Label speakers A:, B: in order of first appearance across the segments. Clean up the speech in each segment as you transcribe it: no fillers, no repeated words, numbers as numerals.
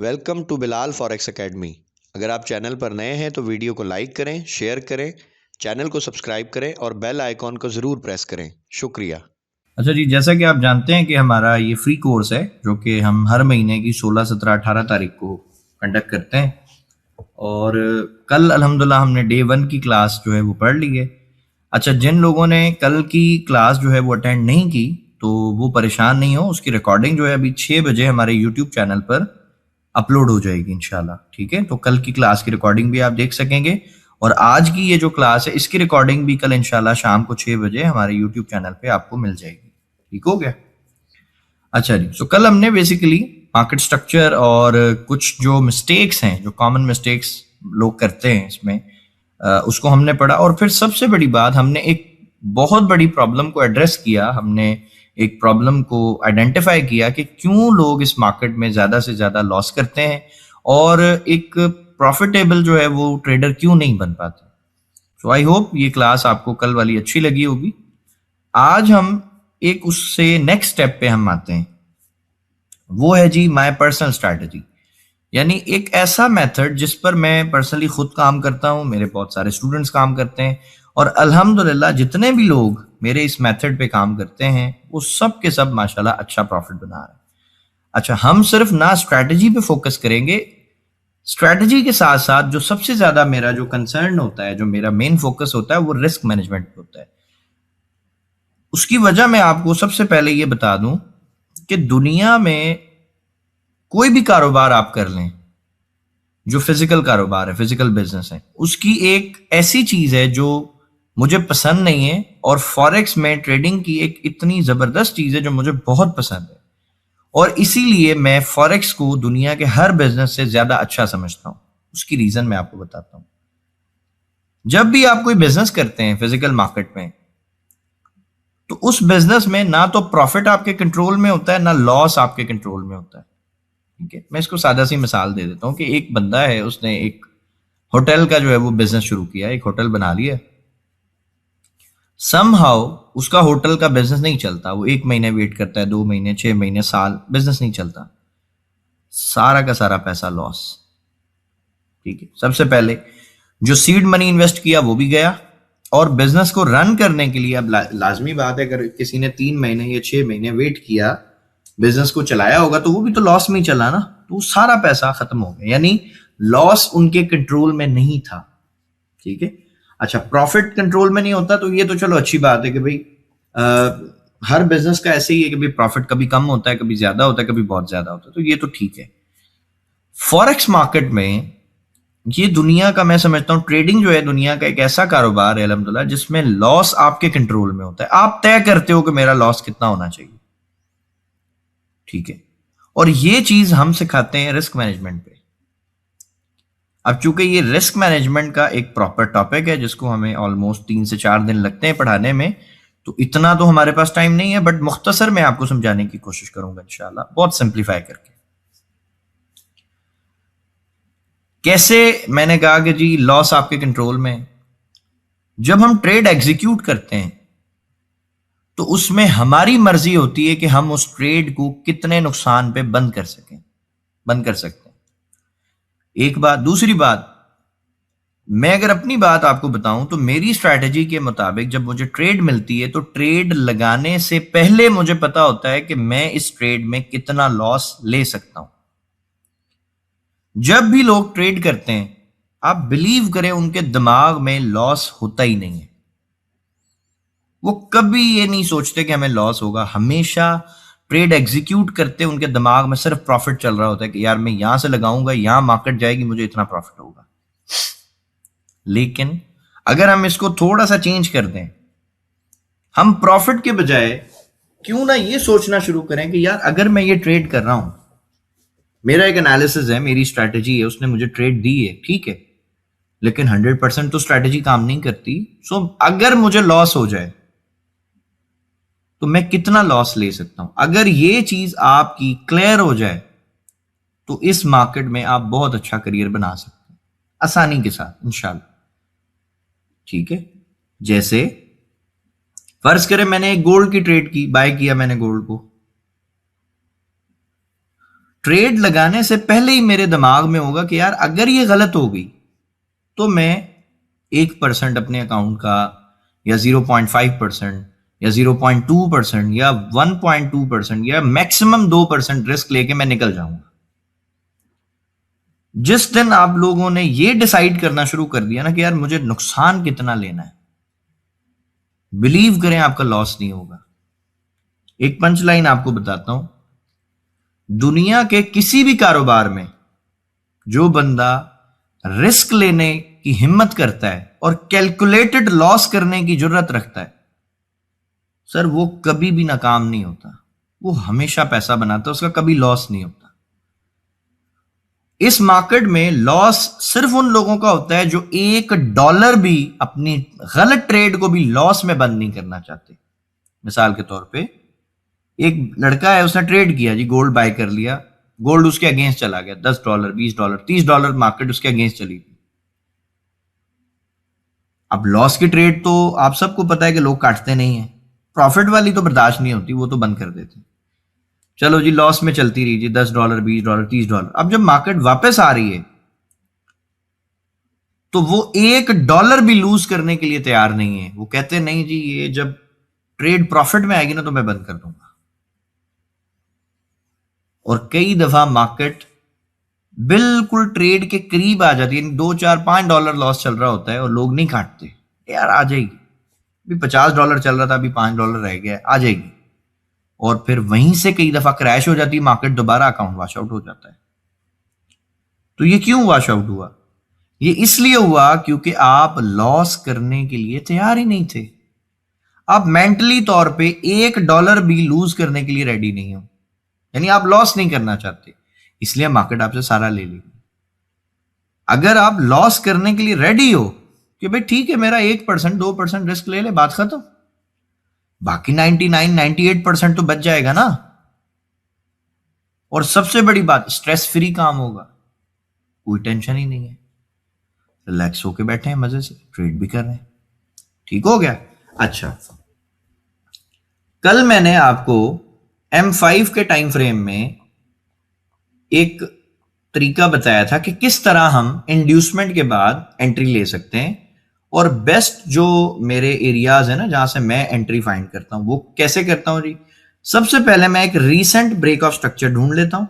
A: Welcome to Bilal forex academy. अगर आप channel पर नए हैं तो वीडियो को लाइक करें, शेयर करें, चैनल को सब्सक्राइब करें और बेल आइकॉन को ज़रूर प्रेस करें। शुक्रिया।
B: अच्छा जी, जैसा कि आप जानते हैं कि हमारा ये फ्री कोर्स है जो कि हम हर महीने की 16, 17, 18 तारीख को कंडक्ट करते हैं। और कल अल्हम्दुलिल्लाह हमने डे 1 की क्लास जो है वो पढ़ ली है। अच्छा, जिन लोगों ने कल की क्लास जो है वो अटेंड नहीं की तो वो परेशान नहीं हो, उसकी रिकॉर्डिंग जो है अभी 6 बजे हमारे यूट्यूब चैनल पर अपलोड हो जाएगी इंशाल्लाह। ठीक है, तो कल की क्लास की रिकॉर्डिंग भी आप देख सकेंगे और आज की ये जो क्लास है इसकी रिकॉर्डिंग भी कल इंशाल्लाह शाम को 6 बजे हमारे यूट्यूब चैनल पे आपको मिल जाएगी। ठीक हो गया। अच्छा जी, तो कल हमने बेसिकली मार्केट स्ट्रक्चर और कुछ जो मिस्टेक्स हैं, जो कॉमन मिस्टेक्स लोग करते हैं इसमें, उसको हमने पढ़ा। और फिर सबसे बड़ी बात, हमने एक बहुत बड़ी प्रॉब्लम को एड्रेस किया। हमने एक प्रॉब्लम को आइडेंटिफाई किया कि क्यों लोग इस मार्केट में ज़्यादा से ज़्यादा लॉस करते हैं और एक प्रॉफिटेबल जो है वो ट्रेडर क्यों नहीं बन पाते। सो आई होप ये क्लास आपको कल वाली अच्छी लगी होगी। आज हम एक उससे नेक्स्ट स्टेप पे हम आते हैं, वो है जी माय पर्सनल स्ट्रैटेजी। यानी एक ऐसा मेथड जिस पर मैं पर्सनली खुद काम करता हूं, मेरे बहुत सारे स्टूडेंट्स काम करते हैं और अल्हम्दुलिल्लाह जितने भी लोग मेरे इस मेथड पे काम करते हैं वो सब के सब माशाल्लाह अच्छा प्रॉफिट बना रहे हैं। अच्छा, हम सिर्फ ना स्ट्रैटेजी पे फोकस करेंगे, स्ट्रैटेजी के साथ साथ जो सबसे ज्यादा मेरा जो कंसर्न होता है, जो मेरा मेन फोकस होता है, वो रिस्क मैनेजमेंट पे होता है। उसकी वजह मैं आपको सबसे पहले ये बता दूं कि दुनिया में कोई भी कारोबार आप कर लें, जो फिजिकल कारोबार है, फिजिकल बिजनेस है, उसकी एक ऐसी चीज है जो मुझे पसंद नहीं है और फॉरेक्स में ट्रेडिंग की एक इतनी जबरदस्त चीज है जो मुझे बहुत पसंद है। और इसीलिए मैं फॉरेक्स को दुनिया के हर बिजनेस से ज्यादा अच्छा समझता हूं। उसकी रीजन मैं आपको बताता हूं। जब भी आप कोई बिजनेस करते हैं फिजिकल मार्केट में, तो उस बिजनेस में ना तो प्रॉफिट आपके कंट्रोल में होता है, ना लॉस आपके कंट्रोल में होता है। ठीक है, मैं इसको सादा सी मिसाल दे देता हूँ कि एक बंदा है, उसने एक होटल का जो है वो बिजनेस शुरू किया, एक होटल बना लिया। समहाउ उसका होटल का बिजनेस नहीं चलता, वो 1 महीने वेट करता है, 2 महीने, 6 महीने, साल, बिजनेस नहीं चलता, सारा का सारा पैसा लॉस। ठीक है, सबसे पहले जो सीड मनी इन्वेस्ट किया वो भी गया और बिजनेस को रन करने के लिए अब लाजमी बात है, अगर किसी ने 3 महीने या 6 महीने वेट किया, बिजनेस को चलाया होगा, तो वो भी तो लॉस में ही चला ना, तो वो सारा पैसा खत्म हो गया, यानी लॉस उनके कंट्रोल में नहीं था। ठीक है। अच्छा, प्रॉफिट कंट्रोल में नहीं होता तो ये तो चलो अच्छी बात है कि भाई हर बिजनेस का ऐसे ही है कि भाई प्रॉफिट कभी कम होता है, कभी ज्यादा होता है, कभी बहुत ज्यादा होता है, तो ये तो ठीक है। फॉरेक्स मार्केट में ये दुनिया का, मैं समझता हूं ट्रेडिंग जो है दुनिया का एक ऐसा कारोबार है अल्हम्दुलिल्लाह जिसमें लॉस आपके कंट्रोल में होता है। आप तय करते हो कि मेरा लॉस कितना होना चाहिए। ठीक है, और ये चीज हम सिखाते हैं रिस्क मैनेजमेंट पे। अब चूंकि ये रिस्क मैनेजमेंट का एक प्रॉपर टॉपिक है जिसको हमें ऑलमोस्ट 3 से 4 दिन लगते हैं पढ़ाने में, तो इतना तो हमारे पास टाइम नहीं है, बट मुख्तसर मैं आपको समझाने की कोशिश करूंगा इंशाल्लाह, बहुत सिंप्लीफाई करके। कैसे? मैंने कहा कि जी लॉस आपके कंट्रोल में है। जब हम ट्रेड एग्जीक्यूट करते हैं तो उसमें हमारी मर्जी होती है कि हम उस ट्रेड को कितने नुकसान पे बंद कर सकें, बंद कर सकते हैं। एक बात। दूसरी बात, मैं अगर अपनी बात आपको बताऊं तो मेरी स्ट्रैटेजी के मुताबिक जब मुझे ट्रेड मिलती है तो ट्रेड लगाने से पहले मुझे पता होता है कि मैं इस ट्रेड में कितना लॉस ले सकता हूं। जब भी लोग ट्रेड करते हैं, आप बिलीव करें, उनके दिमाग में लॉस होता ही नहीं है। वो कभी ये नहीं सोचते कि हमें लॉस होगा। हमेशा ट्रेड एग्जीक्यूट करते उनके दिमाग में सिर्फ प्रॉफिट चल रहा होता है कि यार मैं यहां से लगाऊंगा, यहां मार्केट जाएगी, मुझे इतना प्रॉफिट होगा। लेकिन अगर हम इसको थोड़ा सा चेंज कर दें, हम प्रॉफिट के बजाय क्यों ना ये सोचना शुरू करें कि यार अगर मैं ये ट्रेड कर रहा हूं, मेरा एक एनालिसिस है, मेरी स्ट्रैटेजी है, उसने मुझे ट्रेड दी है, ठीक है, लेकिन 100% तो स्ट्रैटेजी काम नहीं करती। सो अगर मुझे लॉस हो जाए तो मैं कितना लॉस ले सकता हूं। अगर ये चीज आपकी क्लियर हो जाए तो इस मार्केट में आप बहुत अच्छा करियर बना सकते हैं आसानी के साथ इंशाल्लाह। ठीक है, जैसे फर्ज करें मैंने एक गोल्ड की ट्रेड की, बाय किया मैंने गोल्ड को, ट्रेड लगाने से पहले ही मेरे दिमाग में होगा कि यार अगर ये गलत हो गई तो मैं 1% अपने अकाउंट का, या 0.5%, या 0.2%, या 1.2%, या मैक्सिमम 2% रिस्क लेके मैं निकल जाऊंगा। जिस दिन आप लोगों ने ये डिसाइड करना शुरू कर दिया ना कि यार मुझे नुकसान कितना लेना है, बिलीव करें आपका लॉस नहीं होगा। एक पंच लाइन आपको बताता हूं, दुनिया के किसी भी कारोबार में जो बंदा रिस्क लेने की हिम्मत करता है और कैलकुलेटेड लॉस करने की जरूरत रखता है, सर वो कभी भी नाकाम नहीं होता, वो हमेशा पैसा बनाता है, उसका कभी लॉस नहीं होता। इस मार्केट में लॉस सिर्फ उन लोगों का होता है जो $1 भी अपनी गलत ट्रेड को भी लॉस में बंद नहीं करना चाहते। मिसाल के तौर पे एक लड़का है, उसने ट्रेड किया जी, गोल्ड बाय कर लिया, गोल्ड उसके अगेंस्ट चला गया, $10, $20, $30 मार्केट उसके अगेंस्ट चली गई। अब लॉस की ट्रेड तो आप सबको पता है कि लोग काटते नहीं है, प्रॉफिट वाली तो बर्दाश्त नहीं होती, वो तो बंद कर देते। चलो जी, लॉस में चलती रही जी, $10, $20, $30। अब जब मार्केट वापस आ रही है तो वो $1 भी लूज करने के लिए तैयार नहीं है। वो कहते नहीं जी, ये जब ट्रेड प्रॉफिट में आएगी ना तो मैं बंद कर दूंगा। और कई दफा मार्केट बिल्कुल ट्रेड के करीब आ जाती है, 2, 4, $5 लॉस चल रहा होता है और लोग नहीं काटते, यार आ जाएगी, अभी $50 चल रहा था, अभी $5 रह गया, आ जाएगी। और फिर वहीं से कई दफा क्रैश हो जाती है मार्केट, दोबारा अकाउंट वॉश आउट हो जाता है। तो ये क्यों वॉश आउट हुआ? ये इसलिए हुआ क्योंकि आप लॉस करने के लिए तैयार ही नहीं थे। आप मेंटली तौर पे $1 भी लूज करने के लिए रेडी नहीं हो, यानी आप लॉस नहीं करना चाहते, इसलिए मार्केट आपसे सारा ले लेगी। अगर आप लॉस करने के लिए रेडी हो कि भाई ठीक है, मेरा 1%, 2% रिस्क ले ले, बात खत्म, बाकी 99, 98% तो बच जाएगा ना। और सबसे बड़ी बात, स्ट्रेस फ्री काम होगा, कोई टेंशन ही नहीं है, रिलैक्स होके बैठे हैं, मजे से ट्रेड भी कर रहे हैं। ठीक हो गया? अच्छा, कल मैंने आपको M5 के टाइम फ्रेम में एक तरीका बताया था कि किस तरह हम इंड्यूसमेंट के बाद एंट्री ले सकते हैं, और बेस्ट जो मेरे एरियाज है ना जहां से मैं एंट्री फाइंड करता हूं, वो कैसे करता हूं जी। सबसे पहले मैं एक रीसेंट ब्रेक ऑफ स्ट्रक्चर ढूंढ लेता हूं।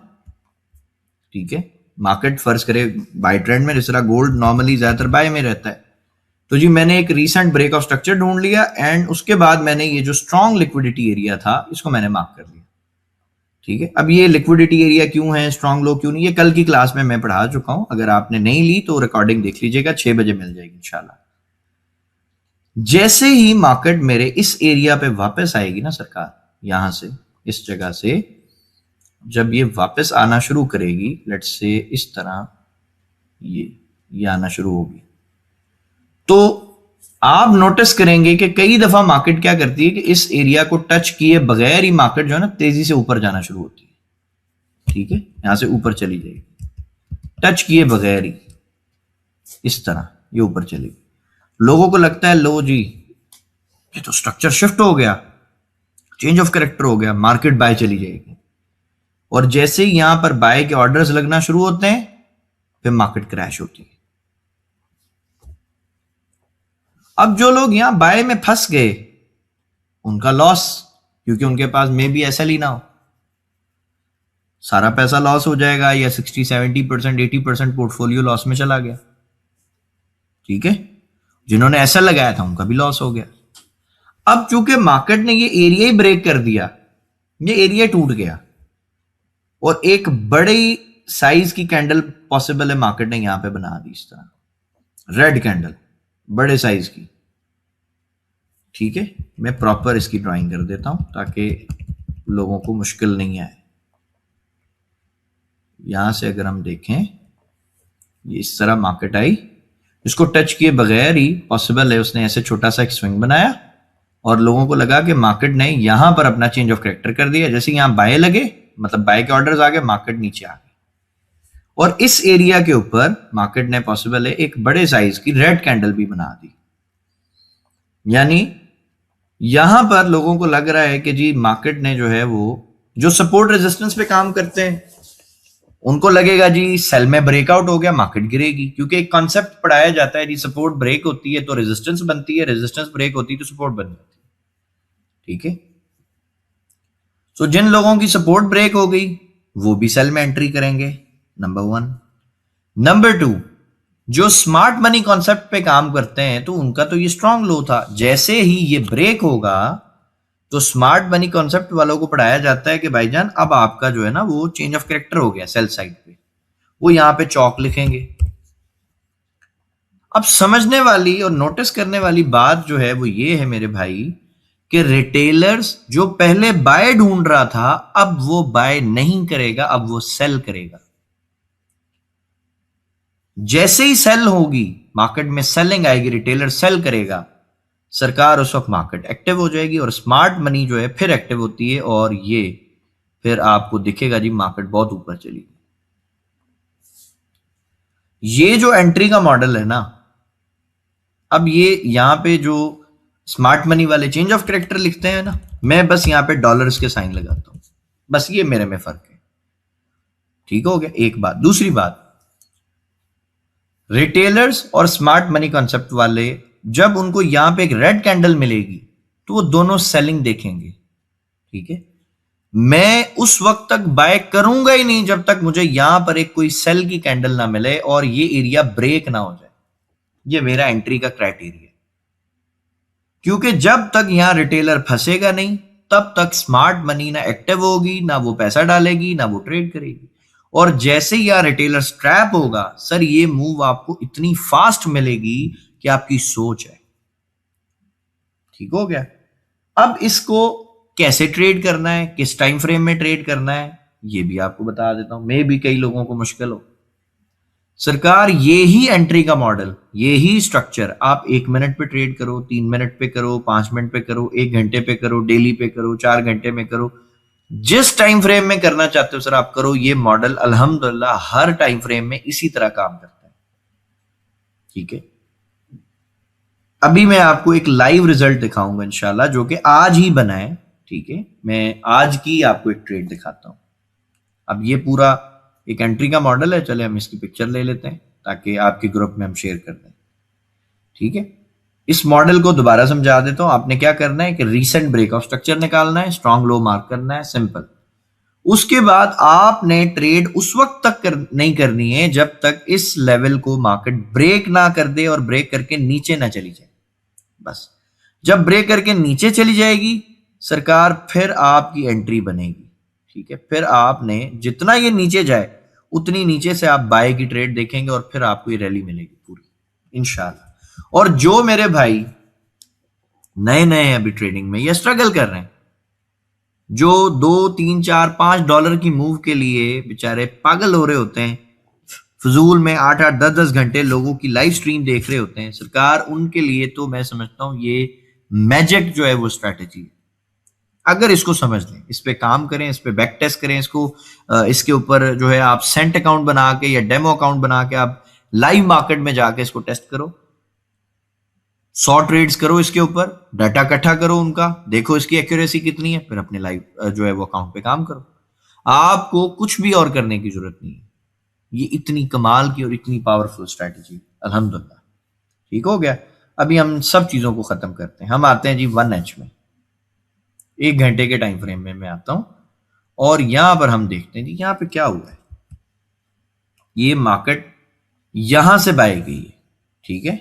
B: ठीक है, मार्केट फर्ज करे बाय ट्रेंड में, जिस तरह गोल्ड नॉर्मली ज्यादातर बाय में रहता है, तो जी मैंने एक रीसेंट ब्रेक ऑफ स्ट्रक्चर ढूंढ लिया, एंड उसके बाद मैंने ये जो स्ट्रॉन्ग लिक्विडिटी एरिया था इसको मैंने मार्क कर लिया। ठीक है, अब ये लिक्विडिटी एरिया क्यों है, स्ट्रॉन्ग लो क्यों नहीं, ये कल की क्लास में मैं पढ़ा चुका हूं, अगर आपने नहीं ली तो रिकॉर्डिंग देख लीजिएगा, 6 बजे मिल जाएगी इंशाल्लाह। जैसे ही मार्केट मेरे इस एरिया पे वापस आएगी ना सरकार, यहां से, इस जगह से जब ये वापस आना शुरू करेगी, लेट्स से इस तरह ये आना शुरू होगी, तो आप नोटिस करेंगे कि कई दफा मार्केट क्या करती है कि इस एरिया को टच किए बगैर ही मार्केट जो है ना तेजी से ऊपर जाना शुरू होती है। ठीक है, यहां से ऊपर चली जाएगी, टच किए बगैर ही इस तरह ये ऊपर चलेगी। लोगों को लगता है लो जी, ये तो स्ट्रक्चर शिफ्ट हो गया, चेंज ऑफ कैरेक्टर हो गया, मार्केट बाय चली जाएगी। और जैसे ही यहां पर बाय के ऑर्डर्स लगना शुरू होते हैं, फिर मार्केट क्रैश होती है। अब जो लोग यहां बाय में फंस गए, उनका लॉस, क्योंकि उनके पास मे भी ऐसा ही ना हो, सारा पैसा लॉस हो जाएगा, या 60, 70%, 80% पोर्टफोलियो लॉस में चला गया। ठीक है, जिन्होंने ऐसा लगाया था उनका भी लॉस हो गया। अब चूंकि मार्केट ने ये एरिया ही ब्रेक कर दिया, ये एरिया टूट गया, और एक बड़ी साइज की कैंडल पॉसिबल है मार्केट ने यहां पे बना दी, इस तरह रेड कैंडल, बड़े साइज की। ठीक है, मैं प्रॉपर इसकी ड्राइंग कर देता हूं ताकि लोगों को मुश्किल नहीं आए। यहां से अगर हम देखें, ये इस तरह मार्केट आई, इसको टच किए बगैर ही पॉसिबल है उसने ऐसे छोटा सा एक स्विंग बनाया, और लोगों को लगा कि मार्केट ने यहां पर अपना चेंज ऑफ कैरेक्टर कर दिया। जैसे यहां बाय लगे, मतलब बाय के ऑर्डर्स आ गए, मार्केट नीचे आ गई, और इस एरिया के ऊपर मार्केट ने पॉसिबल है एक बड़े साइज की रेड कैंडल भी बना दी। यानी यहां पर लोगों को लग रहा है कि जी मार्केट ने जो है वो जो सपोर्ट रेजिस्टेंस पे काम करते हैं, उनको लगेगा जी सेल में ब्रेकआउट हो गया, मार्केट गिरेगी, क्योंकि एक कॉन्सेप्ट पढ़ाया जाता है जी, सपोर्ट ब्रेक होती है तो रेजिस्टेंस बनती है, रेजिस्टेंस ब्रेक होती है तो सपोर्ट बन जाती है। ठीक है, तो जिन लोगों की सपोर्ट ब्रेक हो गई वो भी सेल में एंट्री करेंगे, नंबर 1। नंबर 2, जो स्मार्ट मनी कॉन्सेप्ट पे काम करते हैं तो उनका तो ये स्ट्रांग लो था, जैसे ही ये ब्रेक होगा तो स्मार्ट मनी कॉन्सेप्ट वालों को पढ़ाया जाता है कि भाईजान अब आपका जो है ना वो चेंज ऑफ कैरेक्टर हो गया सेल साइड पे, वो यहां पे चौक लिखेंगे। अब समझने वाली और नोटिस करने वाली बात जो है वो ये है मेरे भाई कि रिटेलर्स जो पहले बाय ढूंढ रहा था अब वो बाय नहीं करेगा, अब वो सेल करेगा। जैसे ही सेल होगी, मार्केट में सेलिंग आएगी, रिटेलर सेल करेगा, सरकार उस वक्त मार्केट एक्टिव हो जाएगी और स्मार्ट मनी जो है फिर एक्टिव होती है और ये फिर आपको दिखेगा जी मार्केट बहुत ऊपर चली गई। ये जो एंट्री का मॉडल है ना, अब ये यहां पे जो स्मार्ट मनी वाले चेंज ऑफ कैरेक्टर लिखते हैं ना, मैं बस यहां पे डॉलर्स के साइन लगाता हूं, बस ये मेरे में फर्क है। ठीक हो गया, एक बात। दूसरी बात, रिटेलर्स और स्मार्ट मनी कॉन्सेप्ट वाले जब उनको यहां पे एक रेड कैंडल मिलेगी तो वो दोनों सेलिंग देखेंगे। ठीक है, मैं उस वक्त तक बाय करूंगा ही नहीं जब तक मुझे यहां पर एक कोई सेल की कैंडल ना मिले और ये एरिया ब्रेक ना हो जाए। ये मेरा एंट्री का क्राइटेरिया, क्योंकि जब तक यहां रिटेलर फंसेगा नहीं तब तक स्मार्ट मनी ना एक्टिव होगी, ना वो पैसा डालेगी, ना वो ट्रेड करेगी। और जैसे ही यहां रिटेलर स्ट्रैप होगा, सर ये मूव आपको इतनी फास्ट मिलेगी कि आपकी सोच है। ठीक हो गया। अब इसको कैसे ट्रेड करना है, किस टाइम फ्रेम में ट्रेड करना है, ये भी आपको बता देता हूं, मे भी कई लोगों को मुश्किल हो। सरकार ये ही एंट्री का मॉडल, ये ही स्ट्रक्चर आप 1 मिनट पे ट्रेड करो, 3 मिनट पे करो, 5 मिनट पे करो, 1 घंटे पे करो, डेली पे करो, 4 घंटे में करो, जिस टाइम फ्रेम में करना चाहते हो सर आप करो। ये मॉडल अल्हम्दुलिल्लाह हर टाइम फ्रेम में इसी तरह काम करता है। ठीक है, अभी मैं आपको एक लाइव रिजल्ट दिखाऊंगा इंशाल्लाह, जो कि आज ही बना है। ठीक है, मैं आज की आपको एक ट्रेड दिखाता हूं। अब ये पूरा एक एंट्री का मॉडल है, चले हम इसकी पिक्चर ले लेते हैं ताकि आपके ग्रुप में हम शेयर कर दें। ठीक है, इस मॉडल को दोबारा समझा देता हूं। आपने क्या करना है कि रीसेंट ब्रेक ऑफ स्ट्रक्चर निकालना है, स्ट्रॉन्ग लो मार्क करना है, सिंपल। उसके बाद आपने ट्रेड उस वक्त तक नहीं करनी है जब तक इस लेवल को मार्केट ब्रेक ना कर दे और ब्रेक करके नीचे ना चली जाए। बस जब ब्रेक करके नीचे चली जाएगी सरकार, फिर आपकी एंट्री बनेगी। ठीक है, फिर आपने जितना ये नीचे जाए उतनी नीचे से आप बाय की ट्रेड देखेंगे और फिर आपको ये रैली मिलेगी पूरी इंशाल्लाह। और जो मेरे भाई नए नए हैं अभी ट्रेडिंग में, ये स्ट्रगल कर रहे हैं, जो 2 3 4 5 डॉलर की मूव के लिए बेचारे पागल हो रहे होते हैं, फजूल में 8 8 10 10 घंटे लोगों की लाइव स्ट्रीम देख रहे होते हैं, सरकार उनके लिए तो मैं समझता हूं ये मैजिक जो है वो स्ट्रैटेजी है। अगर इसको समझ लें, इस पे काम करें, इस पे बैक टेस्ट करें, इसको इसके ऊपर जो है आप सेंट अकाउंट बना के या डेमो अकाउंट बना के आप लाइव मार्केट में जाके इसको टेस्ट करो, 100 ट्रेड्स करो, इसके ऊपर डाटा इकट्ठा करो उनका, देखो इसकी एक्यूरेसी कितनी है, फिर अपने लाइव जो है वो अकाउंट पे काम करो। आपको कुछ भी और करने की जरूरत नहीं है। ये इतनी कमाल की और इतनी पावरफुल स्ट्रैटेजी, अल्हम्दुलिल्लाह। ठीक हो गया। अभी हम सब चीजों को खत्म करते हैं, हम आते हैं जी 1H में, 1 घंटे के टाइम फ्रेम में मैं आता हूं और यहां पर हम देखते हैं जी यहां पे क्या हुआ है। ये मार्केट यहां से बाय गई है। ठीक है,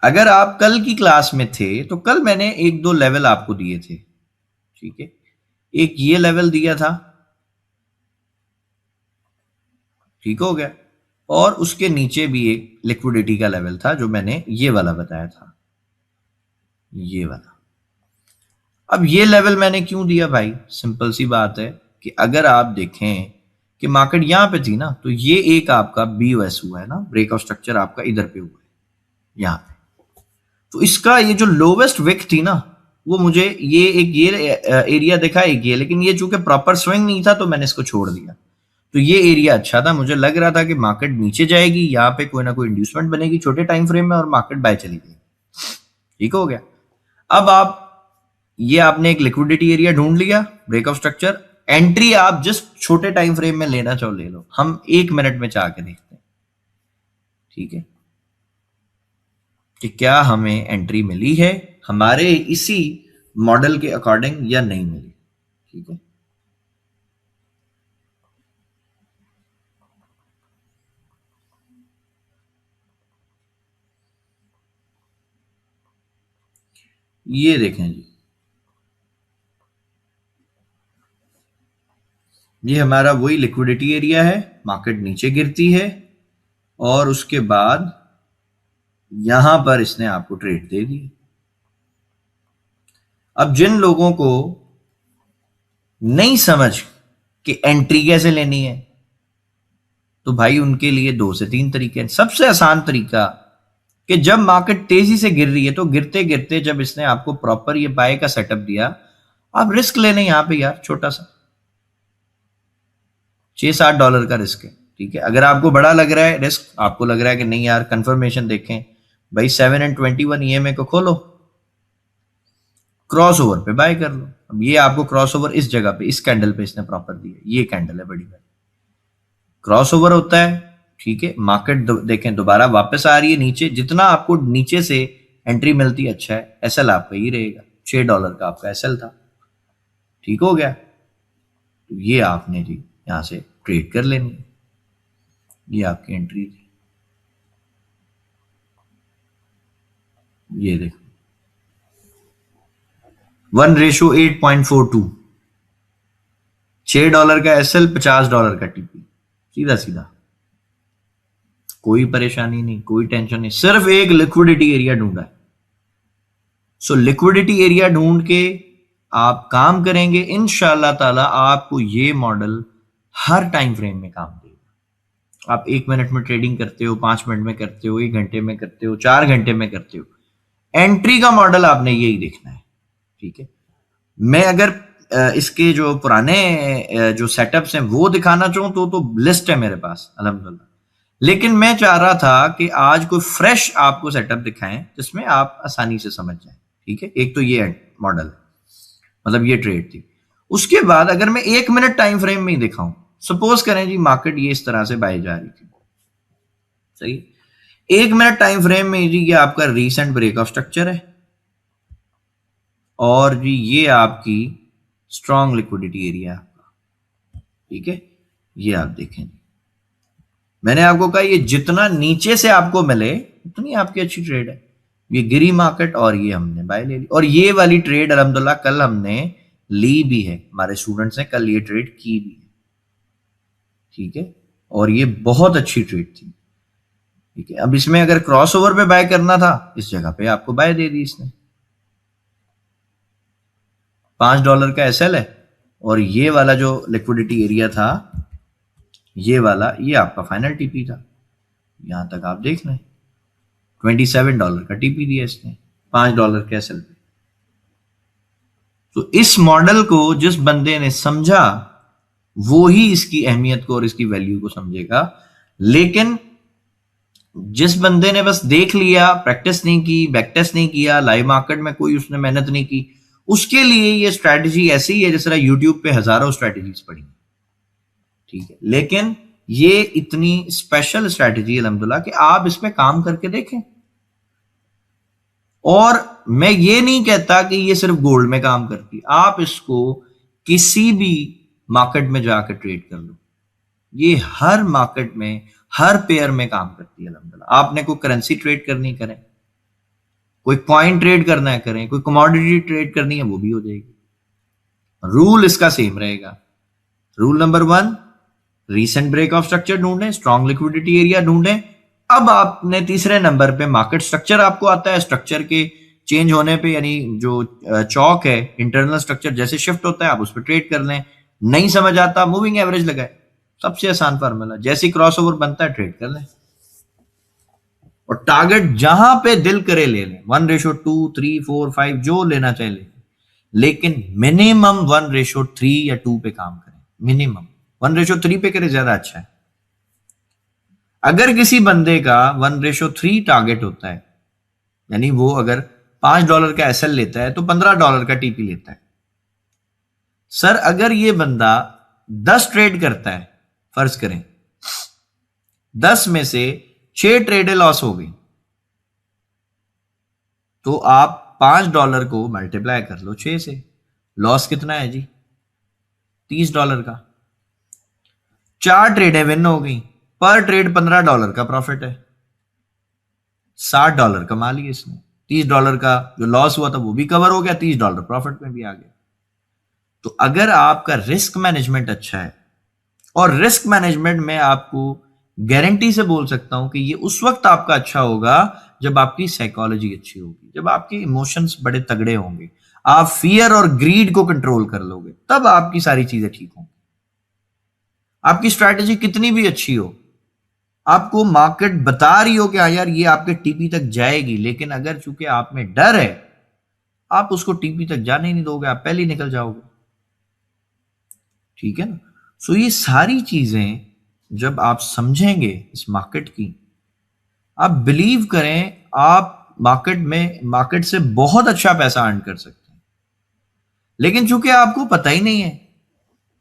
B: अगर आप कल की क्लास में थे तो कल मैंने 1 2 लेवल आपको दिए थे। ठीक है, एक ये लेवल दिया था, ठीक हो गया, और उसके नीचे भी एक लिक्विडिटी का लेवल था जो मैंने ये वाला बताया था, ये वाला। अब ये लेवल मैंने क्यों दिया भाई, सिंपल सी बात है कि अगर आप देखें कि मार्केट यहां पे थी ना, तो ये एक आपका BOS हुआ है ना, ब्रेक ऑफ स्ट्रक्चर आपका इधर पे हुआ है यहां पे, तो इसका ये जो लोवेस्ट विक थी ना, वो मुझे ये एक ये एरिया दिखा एक ये, लेकिन ये चूंकि प्रॉपर स्विंग नहीं था तो मैंने इसको छोड़ दिया। तो ये एरिया अच्छा था, मुझे लग रहा था कि मार्केट नीचे जाएगी, यहाँ पे कोई ना कोई इंड्यूसमेंट बनेगी छोटे टाइम फ्रेम में और मार्केट बाय चली गई। ठीक हो गया। अब आप ये आपने एक लिक्विडिटी एरिया ढूंढ लिया, ब्रेक ऑफ स्ट्रक्चर, एंट्री आप जिस छोटे टाइम फ्रेम में लेना चाहो ले लो, हम 1 मिनट में चाह के देखते हैं, ठीक है, कि क्या हमें एंट्री मिली है हमारे इसी मॉडल के अकॉर्डिंग या नहीं मिली। ठीक है, ये देखें जी, ये हमारा वही लिक्विडिटी एरिया है, मार्केट नीचे गिरती है और उसके बाद यहां पर इसने आपको ट्रेड दे दी। अब जिन लोगों को नहीं समझ कि एंट्री कैसे लेनी है, तो भाई उनके लिए 2 से 3 तरीके हैं। सबसे आसान तरीका कि जब मार्केट तेजी से गिर रही है तो गिरते गिरते जब इसने आपको प्रॉपर ये बाय का सेटअप दिया, आप रिस्क लेने यहां पे यार छोटा सा $6-7 का रिस्क है। ठीक है, अगर आपको बड़ा लग रहा है रिस्क, आपको लग रहा है कि नहीं यार कंफर्मेशन देखें भाई 7 and 21 EMA को खोलो, क्रॉस ओवर पे बाय कर लो। अब ये आपको क्रॉस ओवर इस जगह पे इस कैंडल पे इसने प्रॉपर दिया, ये कैंडल है बड़ी वाली, क्रॉस ओवर होता है। ठीक है, मार्केट देखें दोबारा वापस आ रही है नीचे, जितना आपको नीचे से एंट्री मिलती है अच्छा है, एसएल आपका ही रहेगा, $6 का आपका एसएल था। ठीक हो गया, तो ये आपने जी यहां से ट्रेड कर लेनी है, ये आपकी एंट्री थी। ये देखो 1:8.42, $6 का एसएल, $50 का टीपी, सीधा सीधा, कोई परेशानी नहीं, कोई टेंशन नहीं, सिर्फ एक लिक्विडिटी एरिया ढूंढा है। सो लिक्विडिटी एरिया ढूंढ के आप काम करेंगे, इंशाल्लाह ताला आपको ये मॉडल हर टाइम फ्रेम में काम देगा। आप 1 मिनट में ट्रेडिंग करते हो, 5 मिनट में करते हो, 1 घंटे में करते हो, 4 घंटे में करते हो, एंट्री का मॉडल आपने यही देखना है। ठीक है, मैं अगर इसके जो पुराने जो सेटअप्स हैं वो दिखाना चाहूं तो लिस्ट है मेरे पास अल्हम्दुलिल्लाह, लेकिन मैं चाह रहा था कि आज कोई फ्रेश आपको सेटअप दिखाएं जिसमें आप आसानी से समझ जाएं। ठीक है, एक तो ये मॉडल है, मतलब ये ट्रेड थी। उसके बाद अगर मैं 1 मिनट टाइम फ्रेम में ही दिखाऊं, सपोज करें जी मार्केट ये इस तरह से बाय जा रही थी, सही, 1 मिनट टाइम फ्रेम में जी ये आपका रीसेंट ब्रेक ऑफ स्ट्रक्चर है और जी ये आपकी स्ट्रॉन्ग लिक्विडिटी एरिया आपका। ठीक है, ये आप देखें, मैंने आपको कहा ये जितना नीचे से आपको मिले उतनी आपकी अच्छी ट्रेड है। ये गिरी मार्केट और ये हमने बाय ले ली, और ये वाली ट्रेड अल्हम्दुलिल्लाह कल हमने ली भी है, हमारे स्टूडेंट्स ने कल ये ट्रेड की भी है। ठीक है, और ये बहुत अच्छी ट्रेड थी। ठीक है, अब इसमें अगर क्रॉस ओवर पे बाय करना था, इस जगह पे आपको बाय दे दी इसने, $5 का एसएल है और ये वाला जो लिक्विडिटी एरिया था, ये वाला, ये आपका फाइनल टीपी था। यहां तक आप देख लें, $27 का टीपी दिया इसने, $5 के एसएल पे। तो इस मॉडल को जिस बंदे ने समझा वो ही इसकी अहमियत को और इसकी वैल्यू को समझेगा, लेकिन जिस बंदे ने बस देख लिया, प्रैक्टिस नहीं की, बैक टेस्ट नहीं किया, लाइव मार्केट में कोई उसने मेहनत नहीं की, उसके लिए ये स्ट्रैटेजी ऐसी ही है जिस तरह यूट्यूब पे हजारों स्ट्रैटेजीज पड़ी। ठीक है, लेकिन ये इतनी स्पेशल स्ट्रैटेजी अल्हम्दुलिल्लाह कि आप इसमें काम करके देखें। और मैं ये नहीं कहता कि ये सिर्फ गोल्ड में काम करती, आप इसको किसी भी मार्केट में जाकर ट्रेड कर लो, ये हर मार्केट में हर पेयर में काम करती है अल्हम्दुलिल्लाह। आपने कोई करेंसी ट्रेड करनी करें, कोई कॉइन ट्रेड करना है करें, कोई कमोडिटी ट्रेड करनी है वो भी हो जाएगी। रूल इसका सेम रहेगा। Rule number 1, recent break of structure ढूंढें, स्ट्रॉन्ग लिक्विडिटी एरिया ढूंढें। अब आपने तीसरे नंबर पे मार्केट स्ट्रक्चर आपको आता है, स्ट्रक्चर के चेंज होने पे, यानी जो चौक है इंटरनल स्ट्रक्चर जैसे शिफ्ट होता है आप उस पर ट्रेड कर लें। नहीं समझ आता, मूविंग एवरेज लगाए, सबसे आसान फार्मूला, जैसे क्रॉसओवर बनता है ट्रेड कर लें और टारगेट जहां पे दिल करे ले लें, 1:2, 3, 4, 5 जो लेना चाहे ले, लेकिन मिनिमम 1:3 या 2 पे काम करें। मिनिमम 1:3 पे करें, ज्यादा अच्छा है। अगर किसी बंदे का 1:3 टारगेट होता है, यानी वो अगर $5 का एसएल लेता है तो $15 का टीपी लेता है, सर अगर ये बंदा 10 ट्रेड करता है, फर्ज करें 10 में से 6 ट्रेडें लॉस हो गई, तो आप $5 को मल्टीप्लाई कर लो 6 से, लॉस कितना है जी? $30 का। 4 ट्रेडें विन हो गई, पर ट्रेड $15 का प्रॉफिट है, $60 कमा लिए इसने। $30 का जो लॉस हुआ था वो भी कवर हो गया, $30 प्रॉफिट में भी आ गया। तो अगर आपका रिस्क मैनेजमेंट अच्छा है, और रिस्क मैनेजमेंट में आपको गारंटी से बोल सकता हूं कि ये उस वक्त आपका अच्छा होगा जब आपकी साइकोलॉजी अच्छी होगी, जब आपके इमोशंस बड़े तगड़े होंगे, आप फियर और ग्रीड को कंट्रोल कर लोगे, तब आपकी सारी चीजें ठीक होंगी। आपकी स्ट्रैटेजी कितनी भी अच्छी हो, आपको मार्केट बता रही हो कि हाँ यार ये आपके टीपी तक जाएगी, लेकिन अगर चूंकि आप में डर है, आप उसको टीपी तक जाने ही नहीं दोगे, आप पहले ही निकल जाओगे। ठीक है ना? सो ये सारी चीजें जब आप समझेंगे इस मार्केट की, आप बिलीव करें आप मार्केट से बहुत अच्छा पैसा अर्न कर सकते हैं। लेकिन चूंकि आपको पता ही नहीं है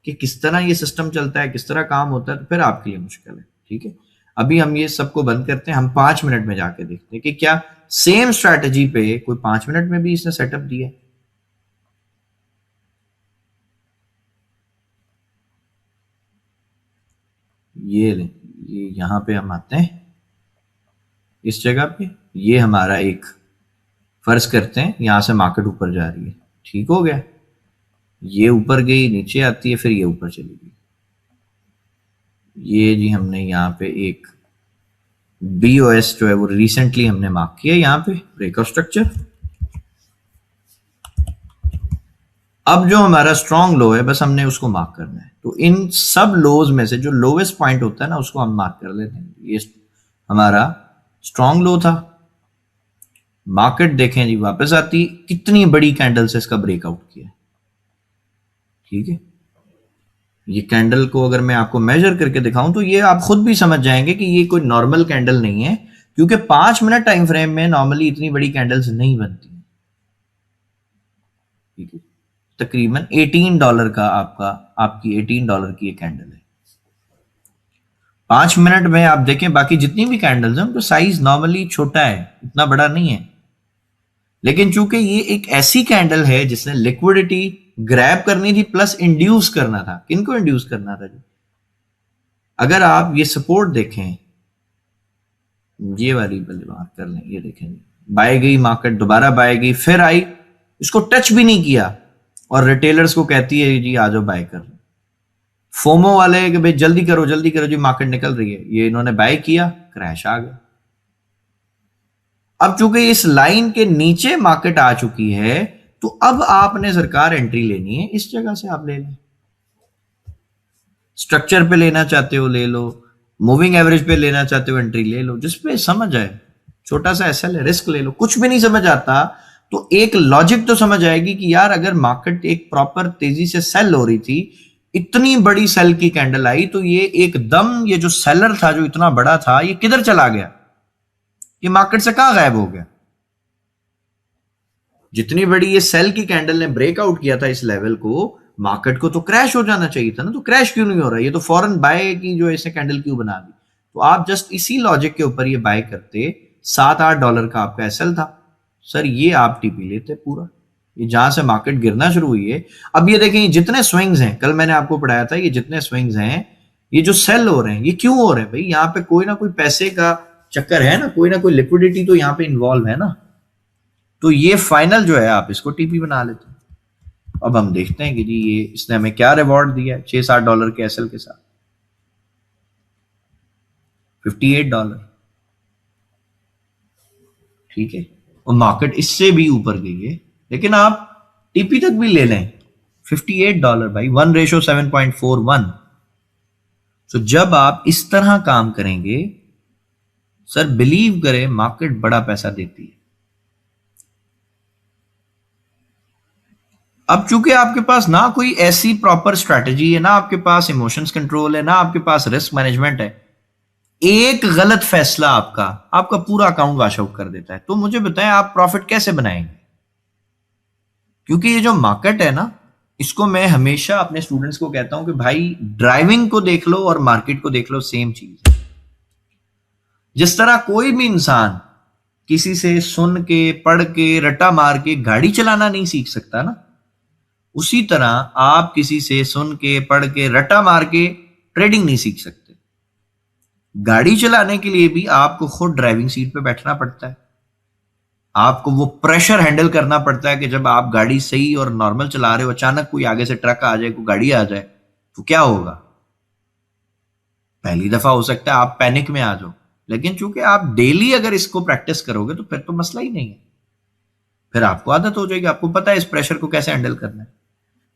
B: कि किस तरह ये सिस्टम चलता है, किस तरह काम होता है, तो फिर आपके लिए मुश्किल है। ठीक है, अभी हम ये सबको बंद करते हैं, हम 5 मिनट में जाके देखते हैं कि क्या सेम स्ट्रैटेजी पे कोई 5 मिनट में भी इसने सेटअप दिया है। ये यहां पे हम आते हैं इस जगह पे, ये हमारा एक फर्ज करते हैं यहां से मार्केट ऊपर जा रही है, ठीक हो गया, ये ऊपर गई, नीचे आती है, फिर ये ऊपर चली गई। ये जी हमने यहाँ पे एक BOS जो है वो रिसेंटली हमने मार्क किया यहाँ पे, ब्रेकआउट स्ट्रक्चर। अब जो हमारा स्ट्रॉन्ग लो है, बस हमने उसको मार्क करना है। तो इन सब लोज में से जो लोवेस्ट पॉइंट होता है ना, उसको हम मार्क कर लेते हैं। ये हमारा स्ट्रॉन्ग लो था, मार्केट देखें जी वापस आती, कितनी बड़ी कैंडल से इसका ब्रेकआउट किया। ठीक है, ये कैंडल को अगर मैं आपको मेजर करके दिखाऊं तो ये आप खुद भी समझ जाएंगे कि ये कोई नॉर्मल कैंडल नहीं है, क्योंकि 5 मिनट टाइम फ्रेम में नॉर्मली इतनी बड़ी कैंडल्स नहीं बनती। ठीक है, तकरीबन $18 का आपकी $18 की ये कैंडल है। 5 मिनट में आप देखें बाकी जितनी भी कैंडल्स हैं उनका साइज नॉर्मली छोटा है, इतना बड़ा नहीं है। लेकिन चूंकि ये एक ऐसी कैंडल है जिसने लिक्विडिटी ग्रैब करनी थी प्लस इंड्यूस करना था। किनको इंड्यूस करना था जी? अगर आप ये सपोर्ट देखें, ये वाली मार्क कर लें, ये देखें बाय गई मार्केट, दोबारा बाय गई, फिर आई, इसको टच भी नहीं किया, और रिटेलर्स को कहती है जी आ जाओ बाय कर। फोमो वाले कि भाई जल्दी करो जी मार्केट निकल रही है, ये इन्होंने बाय किया, क्रैश आ गया। अब चूंकि इस लाइन के नीचे मार्केट आ चुकी है, तो अब आपने सरकार एंट्री लेनी है, इस जगह से आप ले लें। स्ट्रक्चर पे लेना चाहते हो ले लो, मूविंग एवरेज पे लेना चाहते हो एंट्री ले लो, जिसपे समझ आए। छोटा सा एसएल है, रिस्क ले लो। कुछ भी नहीं समझ आता तो एक लॉजिक तो समझ आएगी कि यार अगर मार्केट एक प्रॉपर तेजी से सेल हो रही थी, इतनी बड़ी सेल की कैंडल आई, तो ये एकदम ये जो सेलर था जो इतना बड़ा था, ये किधर चला गया? ये मार्केट से कहां गायब हो गया? जितनी बड़ी ये सेल की कैंडल ने ब्रेकआउट किया था इस लेवल को, मार्केट को तो क्रैश हो जाना चाहिए था ना, तो क्रैश क्यों नहीं हो रहा? ये तो फौरन बाय की जो ऐसे कैंडल क्यों बना दी? तो आप जस्ट इसी लॉजिक के ऊपर ये बाय करते, $7-8 का आपका एसएल था सर, ये आप टीपी लेते पूरा। ये जहां से मार्केट गिरना शुरू हुई है, अब ये देखें जितने स्विंग्स हैं, कल मैंने आपको पढ़ाया था, ये जितने स्विंग्स हैं, ये जो सेल हो रहे हैं, ये क्यों हो रहे हैं भाई? यहाँ पे कोई ना कोई पैसे का चक्कर है ना, कोई ना कोई लिक्विडिटी तो यहाँ पे इन्वॉल्व है ना। तो ये फाइनल जो है आप इसको टीपी बना लेते हैं। अब हम देखते हैं कि जी ये इसने हमें क्या रिवॉर्ड दिया है $6-7 के एसएल के साथ, $58। ठीक है, और मार्केट इससे भी ऊपर गई है, लेकिन आप टीपी तक भी ले लें, $58 भाई, 1:7.41। तो जब आप इस तरह काम करेंगे सर, बिलीव करें मार्केट बड़ा पैसा देती है। अब चूंकि आपके पास ना कोई ऐसी प्रॉपर स्ट्रैटेजी है, ना आपके पास इमोशंस कंट्रोल है, ना आपके पास रिस्क मैनेजमेंट है, एक गलत फैसला आपका पूरा अकाउंट वॉश आउट कर देता है। तो मुझे बताएं आप प्रॉफिट कैसे बनाएंगे? क्योंकि ये जो मार्केट है ना, इसको मैं हमेशा अपने स्टूडेंट्स को कहता हूं कि भाई ड्राइविंग को देख लो और मार्केट को देख लो, सेम चीज। जिस तरह कोई भी इंसान किसी से सुन के पढ़ के रट्टा मार के गाड़ी चलाना नहीं सीख सकता ना, उसी तरह आप किसी से सुन के पढ़ के रट्टा मार के ट्रेडिंग नहीं सीख सकते। गाड़ी चलाने के लिए भी आपको खुद ड्राइविंग सीट पे बैठना पड़ता है, आपको वो प्रेशर हैंडल करना पड़ता है कि जब आप गाड़ी सही और नॉर्मल चला रहे हो, अचानक कोई आगे से ट्रक आ जाए, कोई गाड़ी आ जाए, तो क्या होगा? पहली दफा हो सकता है आप पैनिक में आ जाओ, लेकिन चूंकि आप डेली अगर इसको प्रैक्टिस करोगे तो फिर तो मसला ही नहीं है, फिर आपको आदत हो जाएगी, आपको पता है इस प्रेशर को कैसे हैंडल करना है।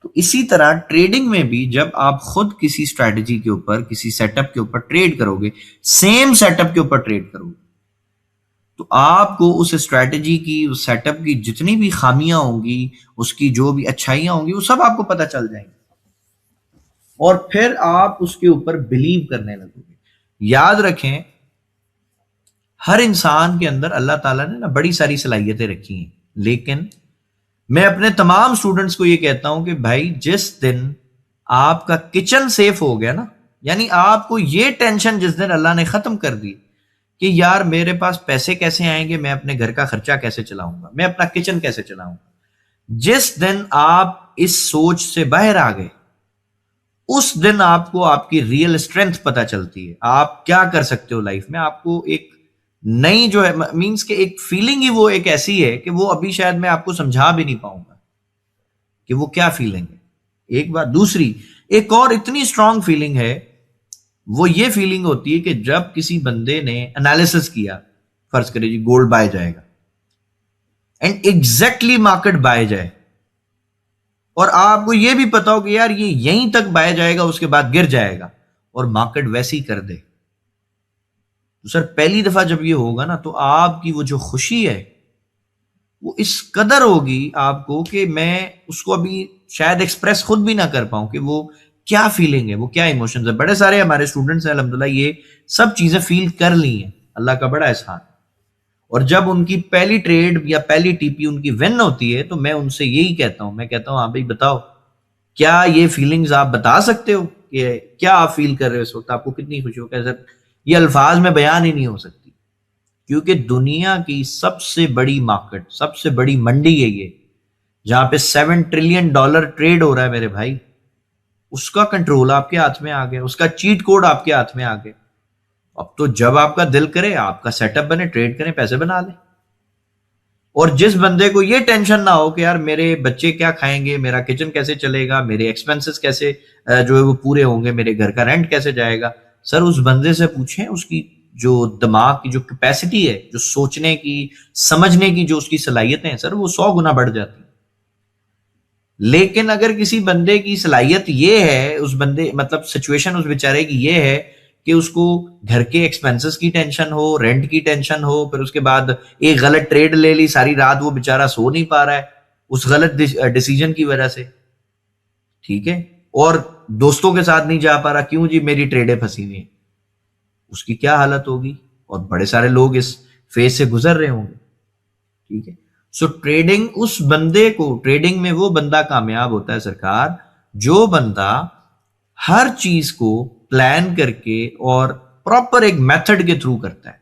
B: तो इसी तरह ट्रेडिंग में भी जब आप खुद किसी स्ट्रैटेजी के ऊपर, किसी सेटअप के ऊपर ट्रेड करोगे, सेम सेटअप के ऊपर ट्रेड करोगे, तो आपको उस स्ट्रैटेजी की, उस सेटअप की जितनी भी खामियां होंगी, उसकी जो भी अच्छाइयां होंगी, वो सब आपको पता चल जाएंगी और फिर आप उसके ऊपर बिलीव करने लगोगे। याद रखें, हर इंसान के अंदर अल्लाह ताला ने ना बड़ी सारी सलाहियतें रखी हैं, लेकिन मैं अपने तमाम स्टूडेंट्स को ये कहता हूं कि भाई जिस दिन आपका किचन सेफ हो गया ना, यानी आपको ये टेंशन जिस दिन अल्लाह ने खत्म कर दी कि यार मेरे पास पैसे कैसे आएंगे, मैं अपने घर का खर्चा कैसे चलाऊंगा, मैं अपना किचन कैसे चलाऊंगा, जिस दिन आप इस सोच से बाहर आ गए, उस दिन आपको आपकी रियल स्ट्रेंथ पता चलती है, आप क्या कर सकते हो लाइफ में। आपको एक नई जो है, मींस के एक फीलिंग ही वो एक ऐसी है कि वो अभी शायद मैं आपको समझा भी नहीं पाऊंगा कि वो क्या फीलिंग है। एक बात, दूसरी एक और इतनी स्ट्रांग फीलिंग है, वो ये फीलिंग होती है कि जब किसी बंदे ने एनालिसिस किया, फर्ज करिए जी गोल्ड बाय जाएगा एंड एग्जैक्टली मार्केट बाय जाए, और आपको ये भी पता हो कि यार ये यहीं तक बाय जाएगा, उसके बाद गिर जाएगा, और मार्केट वैसे ही कर दे, तो सर पहली दफा जब ये होगा ना, तो आपकी वो जो खुशी है वो इस कदर होगी आपको कि मैं उसको अभी शायद एक्सप्रेस खुद भी ना कर पाऊं कि वो क्या फीलिंग है, वो क्या इमोशंस है। बड़े सारे हमारे स्टूडेंट्स हैं अल्हम्दुलिल्लाह, ये सब चीजें फील कर ली हैं, अल्लाह का बड़ा एहसान। और जब उनकी पहली ट्रेड या पहली टीपी उनकी विन होती है, तो मैं उनसे यही कहता हूं, मैं कहता हूं हाँ भाई बताओ, क्या ये फीलिंग्स आप बता सकते हो कि क्या आप फील कर रहे हो इस वक्त, आपको कितनी खुशी हो? कैसे ये अल्फाज में बयान ही नहीं हो सकती, क्योंकि दुनिया की सबसे बड़ी मार्केट, सबसे बड़ी मंडी है ये, जहां पे $7 ट्रिलियन ट्रेड हो रहा है मेरे भाई, उसका कंट्रोल आपके हाथ में आ गया, उसका चीट कोड आपके हाथ में आ गया। अब तो जब आपका दिल करे, आपका सेटअप बने, ट्रेड करें, पैसे बना ले। और जिस बंदे को ये टेंशन ना हो कि यार मेरे बच्चे क्या खाएंगे, मेरा किचन कैसे चलेगा, मेरे एक्सपेंसेस कैसे जो है वो पूरे होंगे, मेरे घर का रेंट कैसे जाएगा, सर उस बंदे से पूछें, उसकी जो दिमाग की जो कैपेसिटी है, जो सोचने की, समझने की जो उसकी सलाहियतें हैं, सर वो 100 गुना बढ़ जाती। लेकिन अगर किसी बंदे की सलाहियत ये है, उस बंदे मतलब सिचुएशन उस बेचारे की ये है कि उसको घर के एक्सपेंसेस की टेंशन हो, रेंट की टेंशन हो, फिर उसके बाद एक गलत ट्रेड ले ली, सारी रात वो बेचारा सो नहीं पा रहा है उस गलत डिसीजन की वजह से, ठीक है, और दोस्तों के साथ नहीं जा पा रहा, क्यों जी मेरी ट्रेडें फंसी हुई हैं, उसकी क्या हालत होगी। और बड़े सारे लोग इस फेज से गुजर रहे होंगे, ठीक है। सो ट्रेडिंग, उस बंदे को, ट्रेडिंग में वो बंदा कामयाब होता है सरकार, जो बंदा हर चीज को प्लान करके और प्रॉपर एक मेथड के थ्रू करता है,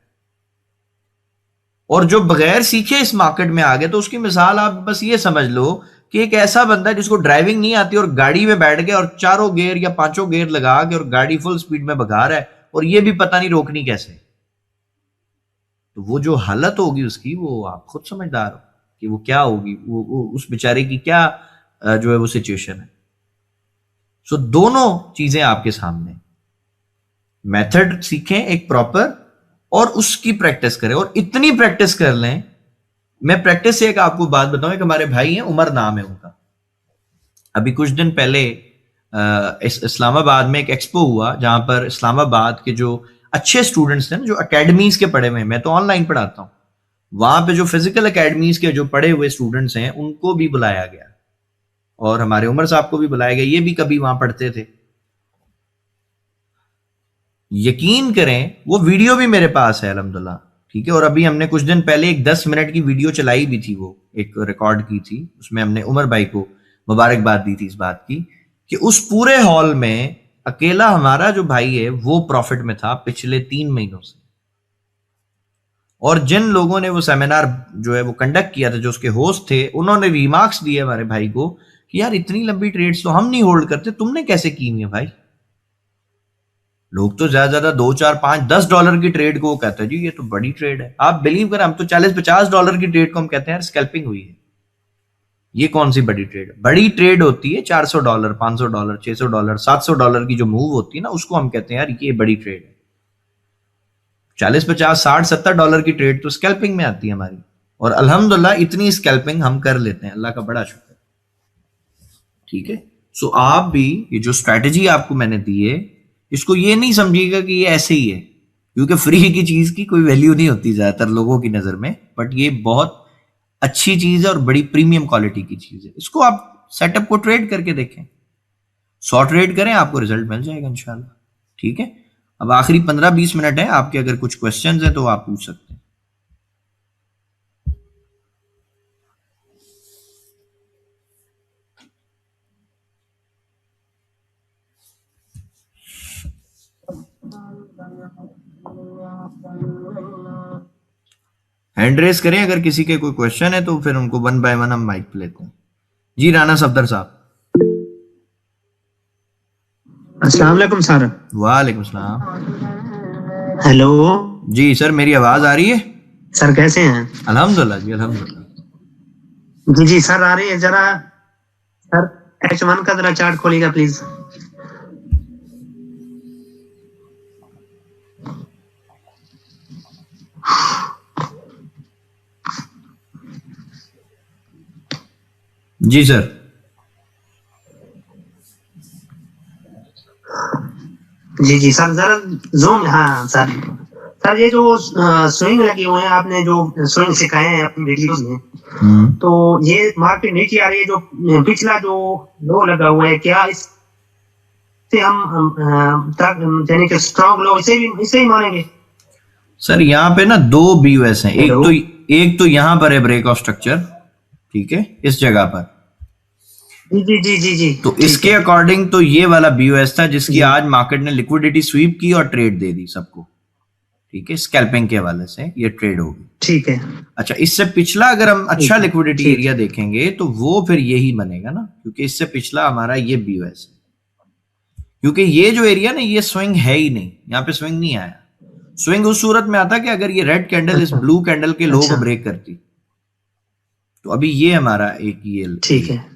B: और जो बगैर सीखे इस मार्केट में आ गया, तो उसकी मिसाल आप बस ये समझ लो कि एक ऐसा बंदा है जिसको ड्राइविंग नहीं आती और गाड़ी में बैठ गया और चारों गियर या पांचों गियर लगा के और गाड़ी फुल स्पीड में भगा रहा है, और ये भी पता नहीं रोकनी कैसे, तो वो जो हालत होगी उसकी, वो आप खुद समझदार हो कि वो क्या होगी, वो उस बेचारे की क्या जो है वो सिचुएशन है। सो दोनों चीजें आपके सामने, मेथड सीखें एक प्रॉपर, और उसकी प्रैक्टिस करें, और इतनी प्रैक्टिस कर लें। मैं प्रैक्टिस से एक आपको बात बताऊं, एक हमारे भाई हैं, उमर नाम है उनका, अभी कुछ दिन पहले इस्लामाबाद में एक एक्सपो हुआ, जहां पर इस्लामाबाद के जो अच्छे स्टूडेंट्स थे ना, जो अकेडमीज के पढ़े हुए हैं, मैं तो ऑनलाइन पढ़ाता हूं, वहां पे जो फिजिकल अकेडमीज के जो पढ़े हुए स्टूडेंट्स हैं उनको भी बुलाया गया, और हमारे उमर साहब को भी बुलाया गया, ये भी कभी वहां पढ़ते थे। यकीन करें वो वीडियो भी मेरे पास है अल्हम्दुलिल्लाह, ठीक है। और अभी हमने कुछ दिन पहले एक 10 मिनट की वीडियो चलाई भी थी, वो एक रिकॉर्ड की थी, उसमें हमने उमर भाई को मुबारकबाद दी थी इस बात की कि उस पूरे हॉल में अकेला हमारा जो भाई है वो प्रॉफिट में था पिछले 3 महीनों से। और जिन लोगों ने वो सेमिनार जो है वो कंडक्ट किया था, जो उसके होस्ट थे, उन्होंने रिमार्क्स दिए हमारे भाई को कि यार इतनी लंबी ट्रेड्स तो हम नहीं होल्ड करते, तुमने कैसे की है भाई। लोग तो ज्यादा 2 4 5 10 डॉलर की ट्रेड को कहते हैं जी ये तो बड़ी ट्रेड है। आप बिलीव करें, हम तो 40 50 डॉलर की ट्रेड को हम कहते हैं यार स्कैल्पिंग हुई है, ये कौन सी बड़ी ट्रेड है। बड़ी ट्रेड होती है $400 $500 $600 $700 की जो मूव होती है ना, उसको हम कहते हैं यार ये बड़ी ट्रेड है। 40 50 60 $70 की ट्रेड तो स्कैल्पिंग में आती है हमारी, और अल्हम्दुलिल्लाह इतनी स्कैल्पिंग हम कर लेते हैं, अल्लाह का बड़ा शुक्र। ठीक है, सो आप भी ये जो स्ट्रैटेजी आपको मैंने दी है, इसको ये नहीं समझिएगा कि ये ऐसे ही है, क्योंकि फ्री की चीज की कोई वैल्यू नहीं होती ज्यादातर लोगों की नजर में, बट ये बहुत अच्छी चीज है और बड़ी प्रीमियम क्वालिटी की चीज है। इसको आप सेटअप को ट्रेड करके देखें, 100 ट्रेड करें, आपको रिजल्ट मिल जाएगा इंशाल्लाह। ठीक है, अब आखिरी 15-20 मिनट है, आपके अगर कुछ क्वेश्चंस हैं तो आप पूछ सकते हैं। हैंड रेस करें अगर किसी के कोई क्वेश्चन है, तो फिर उनको 1 बाय 1 हम माइक पे लेते हैं। जी राना सफदर साहब।
C: अस्सलाम वालेकुम सर।
B: वालेकुम सलाम।
C: हेलो
B: जी सर, मेरी आवाज आ रही है?
C: सर कैसे हैं?
B: अल्हम्दुलिल्लाह जी, अल्हम्दुलिल्लाह।
C: जी जी सर आ रही है। जरा सर H1 का जरा चार्ट खोलिएगा प्लीज।
B: जी सर।
C: जी जी सर जरा जूम। हाँ सर, सर ये जो स्विंग लगे हुए हैं, आपने जो स्विंग सिखाए हैं अपनी वीडियोस में, तो ये मार्केट नीचे आ रही है, जो पिछला जो लो लगा हुआ है, क्या इससे हम यानी कि स्ट्रॉन्ग लो इसे ही मानेंगे?
B: सर यहाँ पे ना 2 BOS हैं, एक तो यहाँ पर है ब्रेक ऑफ स्ट्रक्चर, ठीक है, इस जगह पर।
C: जी जी जी जी।
B: तो इसके अकॉर्डिंग तो ये वाला BOS था जिसकी आज मार्केट ने लिक्विडिटी स्वीप की और ट्रेड दे दी सबको। ठीक है, स्कैल्पिंग के हवाले से ये ट्रेड होगी।
C: ठीक है।
B: अच्छा, इससे पिछला अगर हम अच्छा लिक्विडिटी एरिया देखेंगे तो वो फिर यही बनेगा ना, क्योंकि इससे पिछला हमारा ये BOS है। क्योंकि ये जो एरिया ना, ये स्विंग है ही नहीं, यहाँ पे स्विंग नहीं आया। स्विंग उस सूरत में आता कि अगर ये रेड कैंडल इस ब्लू कैंडल के लो को ब्रेक करती, तो अभी ये हमारा एक ये।
C: ठीक है,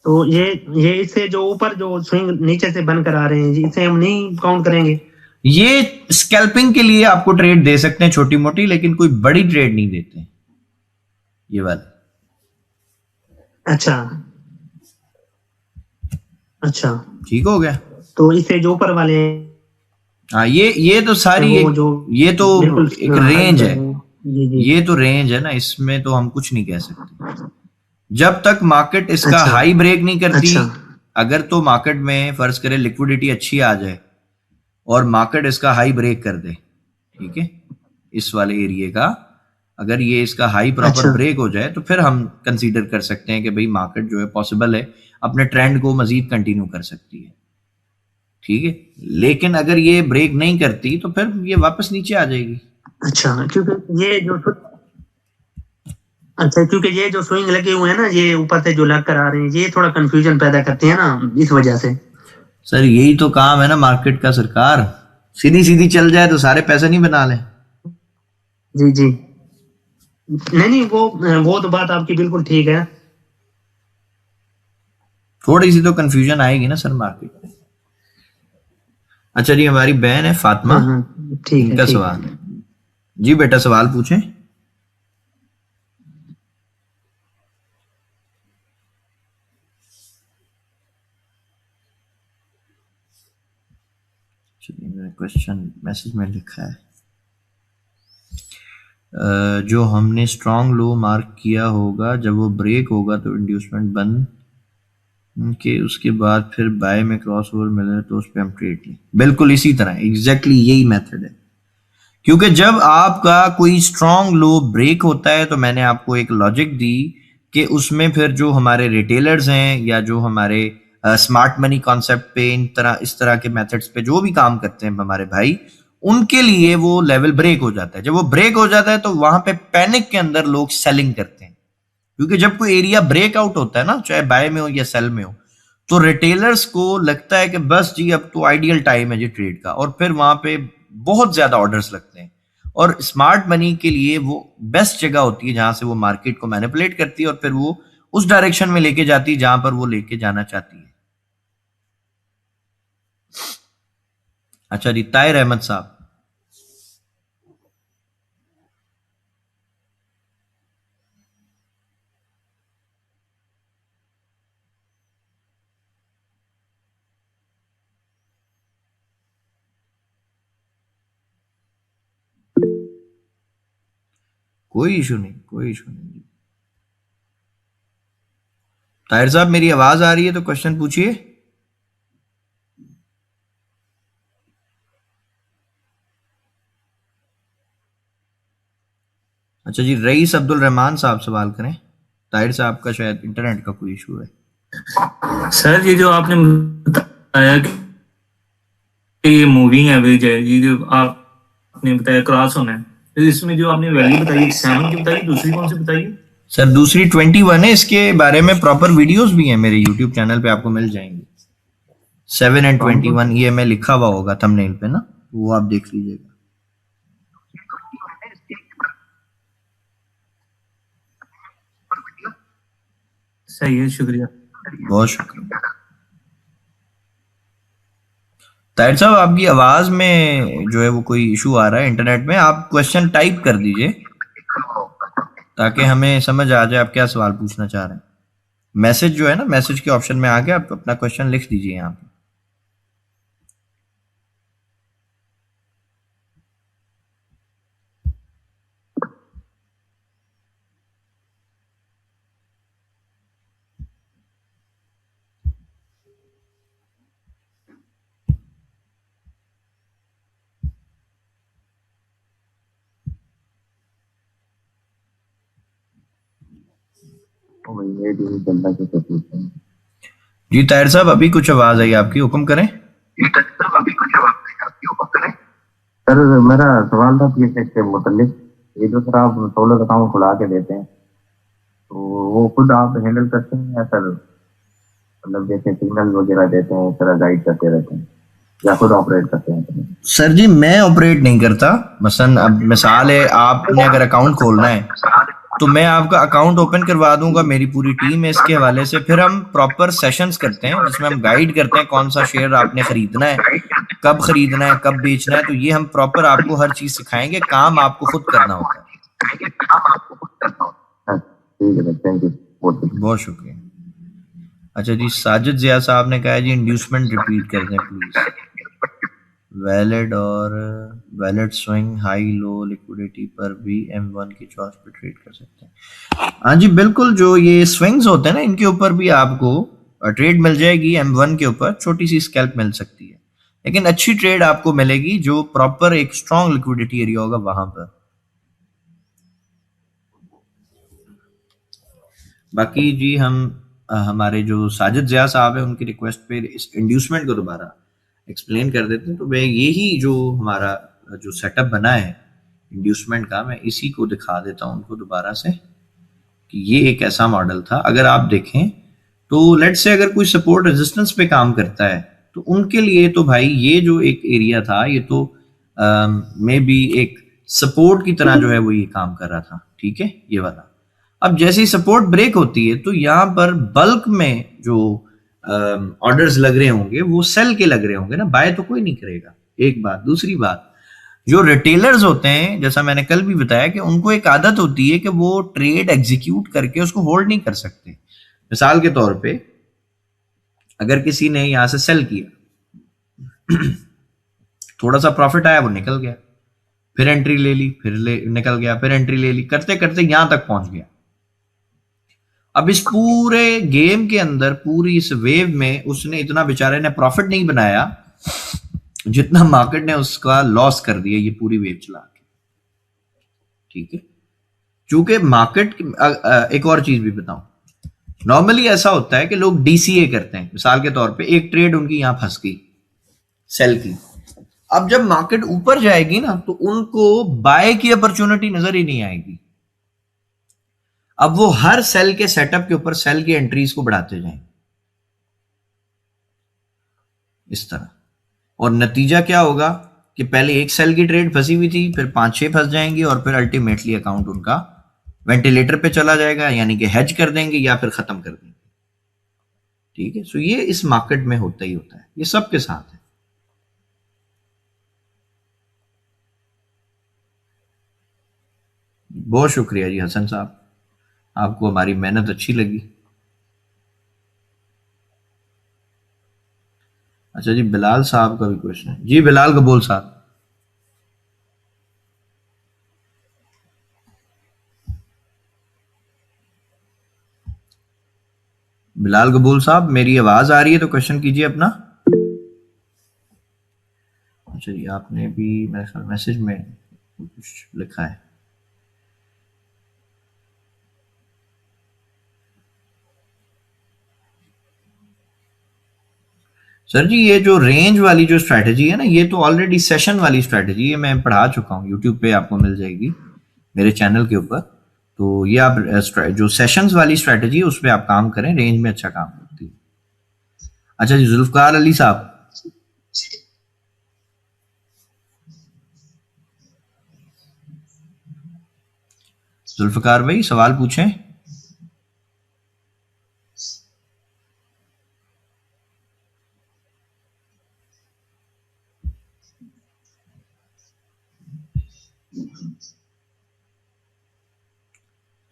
C: तो ये इससे जो ऊपर जो स्विंग नीचे से बनकर आ रहे हैं, इसे हम नहीं काउंट करेंगे।
B: ये स्कैल्पिंग के लिए आपको ट्रेड दे सकते हैं छोटी मोटी, लेकिन कोई बड़ी ट्रेड नहीं देते ये वाला।
C: अच्छा अच्छा, ठीक
B: हो गया।
C: तो इससे जो ऊपर वाले,
B: हाँ, ये तो सारी ये तो एक रेंज है। ये तो रेंज है ना, इसमें तो हम कुछ नहीं कह सकते जब तक मार्केट इसका हाई ब्रेक नहीं करती। अगर तो मार्केट में फर्ज करें लिक्विडिटी अच्छी आ जाए और मार्केट इसका हाई ब्रेक कर दे, ठीक है, इस वाले एरिया का अगर ये इसका हाई प्रॉपर ब्रेक हो जाए, तो फिर हम कंसीडर कर सकते हैं कि भाई मार्केट जो है पॉसिबल है अपने ट्रेंड को मजीद कंटिन्यू कर सकती है। ठीक है, लेकिन अगर ये ब्रेक नहीं करती तो फिर ये वापस नीचे आ जाएगी।
C: अच्छा, क्योंकि ये जो स्विंग लगे हुए हैं ना, ये ऊपर से जो लग कर आ रहे हैं, ये थोड़ा कंफ्यूजन पैदा करते हैं ना, इस वजह से।
B: सर यही तो काम है ना मार्केट का, सरकार सीधी सीधी चल जाए तो सारे पैसे नहीं बना ले।
C: जी जी, नहीं वो तो बात आपकी बिल्कुल ठीक है।
B: थोड़ी सी तो कंफ्यूजन आएगी ना सर मार्केट में। अच्छा जी, हमारी बहन है फातिमा, ठीक है, इनका सवाल है। जी बेटा सवाल पूछें। क्वेश्चन मैसेज में लिखा है, जो हमने स्ट्रॉन्ग लो मार्क किया होगा, जब वो ब्रेक होगा तो इंड्यूसमेंट बंद के उसके बाद फिर बाय में क्रॉस ओवर मिले तो उस पर हम ट्रेड लें। बिल्कुल इसी तरह एग्जैक्टली यही मेथड है। क्योंकि जब आपका कोई स्ट्रॉन्ग लो ब्रेक होता है, तो मैंने आपको एक लॉजिक दी कि उसमें फिर जो हमारे रिटेलर्स हैं या जो हमारे स्मार्ट मनी कॉन्सेप्ट पे इस तरह के मेथड्स पे जो भी काम करते हैं हमारे भाई, उनके लिए वो लेवल ब्रेक हो जाता है। जब वो ब्रेक हो जाता है तो वहां पे पैनिक के अंदर लोग सेलिंग करते हैं, क्योंकि जब कोई एरिया ब्रेक आउट होता है ना, चाहे बाय में हो या सेल में हो, तो रिटेलर्स को लगता है कि बस जी अब तो आइडियल टाइम है जी ट्रेड का, और फिर वहां पे बहुत ज्यादा ऑर्डर्स लगते हैं। और स्मार्ट मनी के लिए वो बेस्ट जगह होती है जहां से वो मार्केट को मैनिपुलेट करती है और फिर वो उस डायरेक्शन में लेके जाती है जहां पर वो लेके जाना चाहती है। अच्छा जी, ताहिर अहमद साहब। कोई इशू नहीं, कोई इशू नहीं। ताहिर साहब, मेरी आवाज आ रही है तो क्वेश्चन पूछिए। अच्छा जी, रईस अब्दुल रहमान साहब सवाल करें। ताहिर साहब का शायद इंटरनेट का कोई इशू है।
D: सर, ये जो आपने बताया कि ये मूविंग एवरेज है, ये जो आपने बताया क्रॉस होना है, तो इसमें जो आपने वैल्यू बताई 7 की बताई, दूसरी कौन सी बताई?
B: सर दूसरी 21 है। इसके बारे में प्रॉपर वीडियोस भी हैं मेरे यूट्यूब चैनल पे, आपको मिल जाएंगे। 7 और 21 ये में लिखा हुआ होगा थंबनेल पे ना, वो आप देख लीजिएगा।
D: सही है, शुक्रिया।
B: बहुत शुक्रिया। ताहिर साहब, आपकी आवाज में जो है वो कोई इशू आ रहा है इंटरनेट में। आप क्वेश्चन टाइप कर दीजिए ताकि हमें समझ आ जाए आप क्या सवाल पूछना चाह रहे हैं। मैसेज जो है ना, मैसेज के ऑप्शन में आके आप अपना क्वेश्चन लिख दीजिए यहाँ पे। जी ताहिर साहब, अभी कुछ आवाज आई आपकी, हुक्म करें।
E: सर मेरा सवाल था पीएसएक्स के मुतालिक, ये जो सर आप सोलर अकाउंट खुला के देते हैं तो वो खुद आप हैंडल करते हैं या सर मतलब जैसे सिग्नल वगैरह देते हैं सर गाइड करते रहते हैं या खुद ऑपरेट करते हैं?
B: सर जी, मैं ऑपरेट नहीं करता। मसलन अब मिसाल है, आपने अगर अकाउंट खोलना है तो मैं आपका अकाउंट ओपन करवा दूंगा, मेरी पूरी टीम है इसके हवाले से। फिर हम प्रॉपर सेशंस करते हैं जिसमें हम गाइड करते हैं कौन सा शेयर आपने खरीदना है, कब खरीदना है, कब बेचना है। तो ये हम प्रॉपर आपको हर चीज सिखाएंगे, काम आपको खुद करना होता है।
E: थैंक यू,
B: बहुत शुक्रिया। अच्छा जी, साजिद जिया साहब ने कहा है जी इंड्यूसमेंट रिपीट कर दें प्लीज। वैलिड और valid swing high low liquidity पर भी M1 की चॉइस पे ट्रेड कर सकते हैं। हाँ जी बिल्कुल, जो ये स्विंग्स होते हैं ना, इनके ऊपर भी आपको ट्रेड मिल जाएगी। M1 के ऊपर छोटी सी स्कैल्प मिल सकती है, लेकिन अच्छी ट्रेड आपको मिलेगी जो प्रॉपर एक स्ट्रॉन्ग लिक्विडिटी एरिया होगा वहां पर। बाकी जी हम हमारे जो साजिद जिया साहब है उनकी रिक्वेस्ट पे इस इंड्यूसमेंट को दोबारा एक्सप्लेन कर देते हैं। तो मैं यही जो हमारा जो सेटअप बना है इंड्यूसमेंट का, मैं इसी को दिखा देता हूं उनको दोबारा से कि ये एक ऐसा मॉडल था। अगर आप देखें तो लेट से अगर कोई सपोर्ट रेजिस्टेंस पे काम करता है तो उनके लिए तो भाई ये जो एक एरिया था ये तो मे बी एक सपोर्ट की तरह जो है वो ये काम कर रहा था, ठीक है, ये वाला। अब जैसे ही सपोर्ट ब्रेक होती है तो यहाँ पर बल्क में जो ऑर्डर्स लग रहे होंगे वो सेल के लग रहे होंगे ना, बाय तो कोई नहीं करेगा, एक बात। दूसरी बात, जो रिटेलर्स होते हैं, जैसा मैंने कल भी बताया कि उनको एक आदत होती है कि वो ट्रेड एग्जीक्यूट करके उसको होल्ड नहीं कर सकते। मिसाल के तौर पे अगर किसी ने यहां से सेल किया थोड़ा सा प्रॉफिट आया, वो निकल गया, फिर एंट्री ले ली, फिर निकल गया, फिर एंट्री ले ली, करते करते यहां तक पहुंच गया। अब इस पूरे गेम के अंदर, पूरी इस वेव में उसने इतना बेचारे ने प्रॉफिट नहीं बनाया जितना मार्केट ने उसका लॉस कर दिया ये पूरी वेव चला के, ठीक है। चूंकि मार्केट, एक और चीज भी बताऊं, नॉर्मली ऐसा होता है कि लोग डीसीए करते हैं। मिसाल के तौर पे एक ट्रेड उनकी यहां फंस गई सेल की, अब जब मार्केट ऊपर जाएगी ना तो उनको बाय की अपॉर्चुनिटी नजर ही नहीं आएगी। अब वो हर सेल के सेटअप के ऊपर सेल की एंट्रीज को बढ़ाते जाएंगे इस तरह, और नतीजा क्या होगा कि पहले एक सेल की ट्रेड फंसी हुई थी, फिर 5-6 फंस जाएंगी, और फिर अल्टीमेटली अकाउंट उनका वेंटिलेटर पे चला जाएगा, यानी कि हेज कर देंगे या फिर खत्म कर देंगे। ठीक है, सो ये इस मार्केट में होता ही होता है, ये सबके साथ है। बहुत शुक्रिया जी हसन साहब, आपको हमारी मेहनत अच्छी लगी। अच्छा जी, बिलाल साहब का भी क्वेश्चन है जी। बिलाल कबूल साहब, बिलाल कबूल साहब, मेरी आवाज आ रही है तो क्वेश्चन कीजिए अपना। अच्छा जी, आपने भी मेरे ख्याल मैसेज में कुछ लिखा है। सर जी, ये जो रेंज वाली जो स्ट्रैटेजी है ना, ये तो ऑलरेडी सेशन वाली स्ट्रैटेजी है, मैं पढ़ा चुका हूँ, यूट्यूब पे आपको मिल जाएगी मेरे चैनल के ऊपर। तो ये आप जो सेशंस वाली स्ट्रैटेजी है उस पर आप काम करें, रेंज में अच्छा काम करती है। अच्छा जी, जुल्फकार अली साहब, जुल्फकार भाई सवाल पूछें।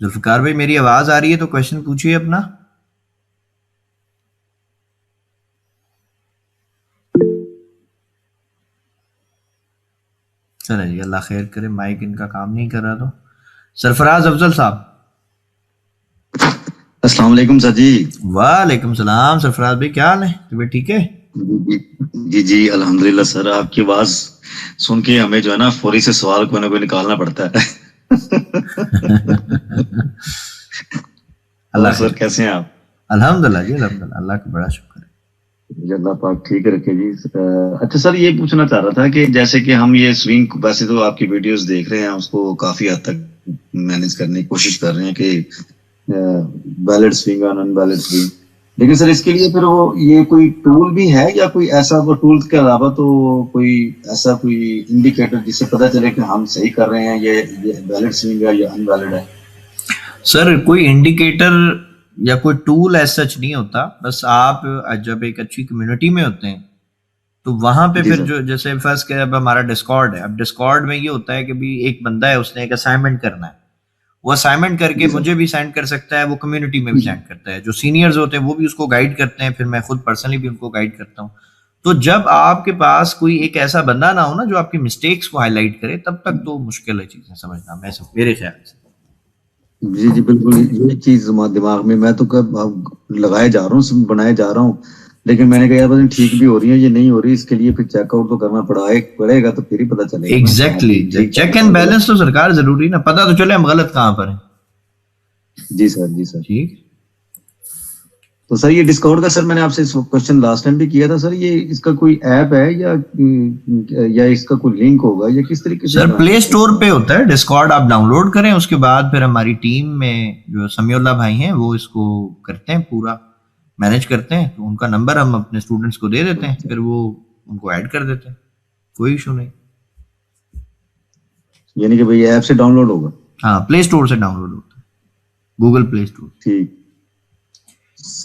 B: जुल्फकार भाई, मेरी आवाज आ रही है तो क्वेश्चन पूछिए अपना। चलो जी, अल्लाह खैर करे, माइक इनका काम नहीं कर रहा तो। सरफराज अफजल साहब,
F: अस्सलाम वालेकुम सर जी।
B: वालेकुम सलाम। सरफराज भाई क्या हाल है, तबीयत ठीक है?
F: जी जी अल्हम्दुलिल्लाह सर, आपकी आवाज सुन के हमें जो है ना फौरी से सवाल कोई ना कोई निकालना पड़ता है।
B: अल्लाह
F: सर कैसे हैं आप?
B: अल्हम्दुलिल्लाह जी, अल्हम्दुलिल्लाह, अल्लाह का बड़ा शुक्र है
F: जी, अल्लाह पाक ठीक रखे जी। अच्छा सर, ये पूछना चाह रहा था कि जैसे कि हम ये स्विंग, वैसे तो आपकी वीडियोस देख रहे हैं, उसको काफी हद तक मैनेज करने की कोशिश कर रहे हैं कि वैलिड स्विंग और अनवैलिड स्विंग, लेकिन सर इसके लिए फिर वो ये कोई टूल भी है या कोई ऐसा, वो टूल के अलावा तो कोई ऐसा कोई इंडिकेटर जिससे पता चले कि हम सही कर रहे हैं, ये वैलिड स्विंग है या अनवैलिड है?
B: सर कोई इंडिकेटर या कोई टूल ऐसा सच नहीं होता, बस आप जब एक अच्छी कम्युनिटी में होते हैं तो वहां पे फिर जो, जैसे फर्स्ट के अब हमारा डिस्कॉर्ड है, अब डिस्कॉर्ड में ये होता है कि भी एक बंदा है, उसने एक असाइनमेंट करना है, वो असाइनमेंट करके मुझे भी सेंड कर सकता है, वो कम्युनिटी में भी सेंड करता है, जो सीनियर्स होते हैं वो भी उसको गाइड करते हैं, फिर मैं खुद पर्सनली भी उनको गाइड करता हूँ। तो जब आपके पास कोई एक ऐसा बंदा ना हो ना जो आपकी मिस्टेक्स को हाईलाइट करे, तब तक तो मुश्किल है चीजें समझना, मैं सब मेरे ख्याल से।
F: जी जी बिल्कुल, ये चीज दिमाग में मैं तो कब लगाए जा रहा हूँ, बनाए जा रहा हूँ, लेकिन मैंने कहा यार पता नहीं ठीक भी हो रही है ये नहीं हो रही, इसके लिए फिर चेकआउट तो करना पड़ेगा तो फिर ही पता चलेगा।
B: एग्जैक्टली, चेक एंड बैलेंस तो सरकार जरूरी ना, पता तो चले हम गलत कहाँ पर हैं।
F: जी सर, जी सर,
B: ठीक।
F: तो सर ये डिस्कॉर्ड का, सर मैंने आपसे क्वेश्चन लास्ट टाइम भी किया था सर, ये इसका कोई ऐप है या इसका कोई लिंक होगा या किस तरीके से?
B: सर प्ले स्टोर पे होता है डिस्कॉर्ड, आप डाउनलोड करें, उसके बाद फिर हमारी टीम में जो समीउल्लाह भाई हैं वो इसको करते हैं, पूरा मैनेज करते हैं, तो उनका नंबर हम अपने स्टूडेंट्स को दे देते हैं, फिर वो उनको ऐड कर देते हैं, कोई इशू नहीं।
F: यानी कि भाई ऐप से डाउनलोड होगा?
B: हाँ, प्ले स्टोर से डाउनलोड होता है, गूगल प्ले स्टोर।
F: ठीक।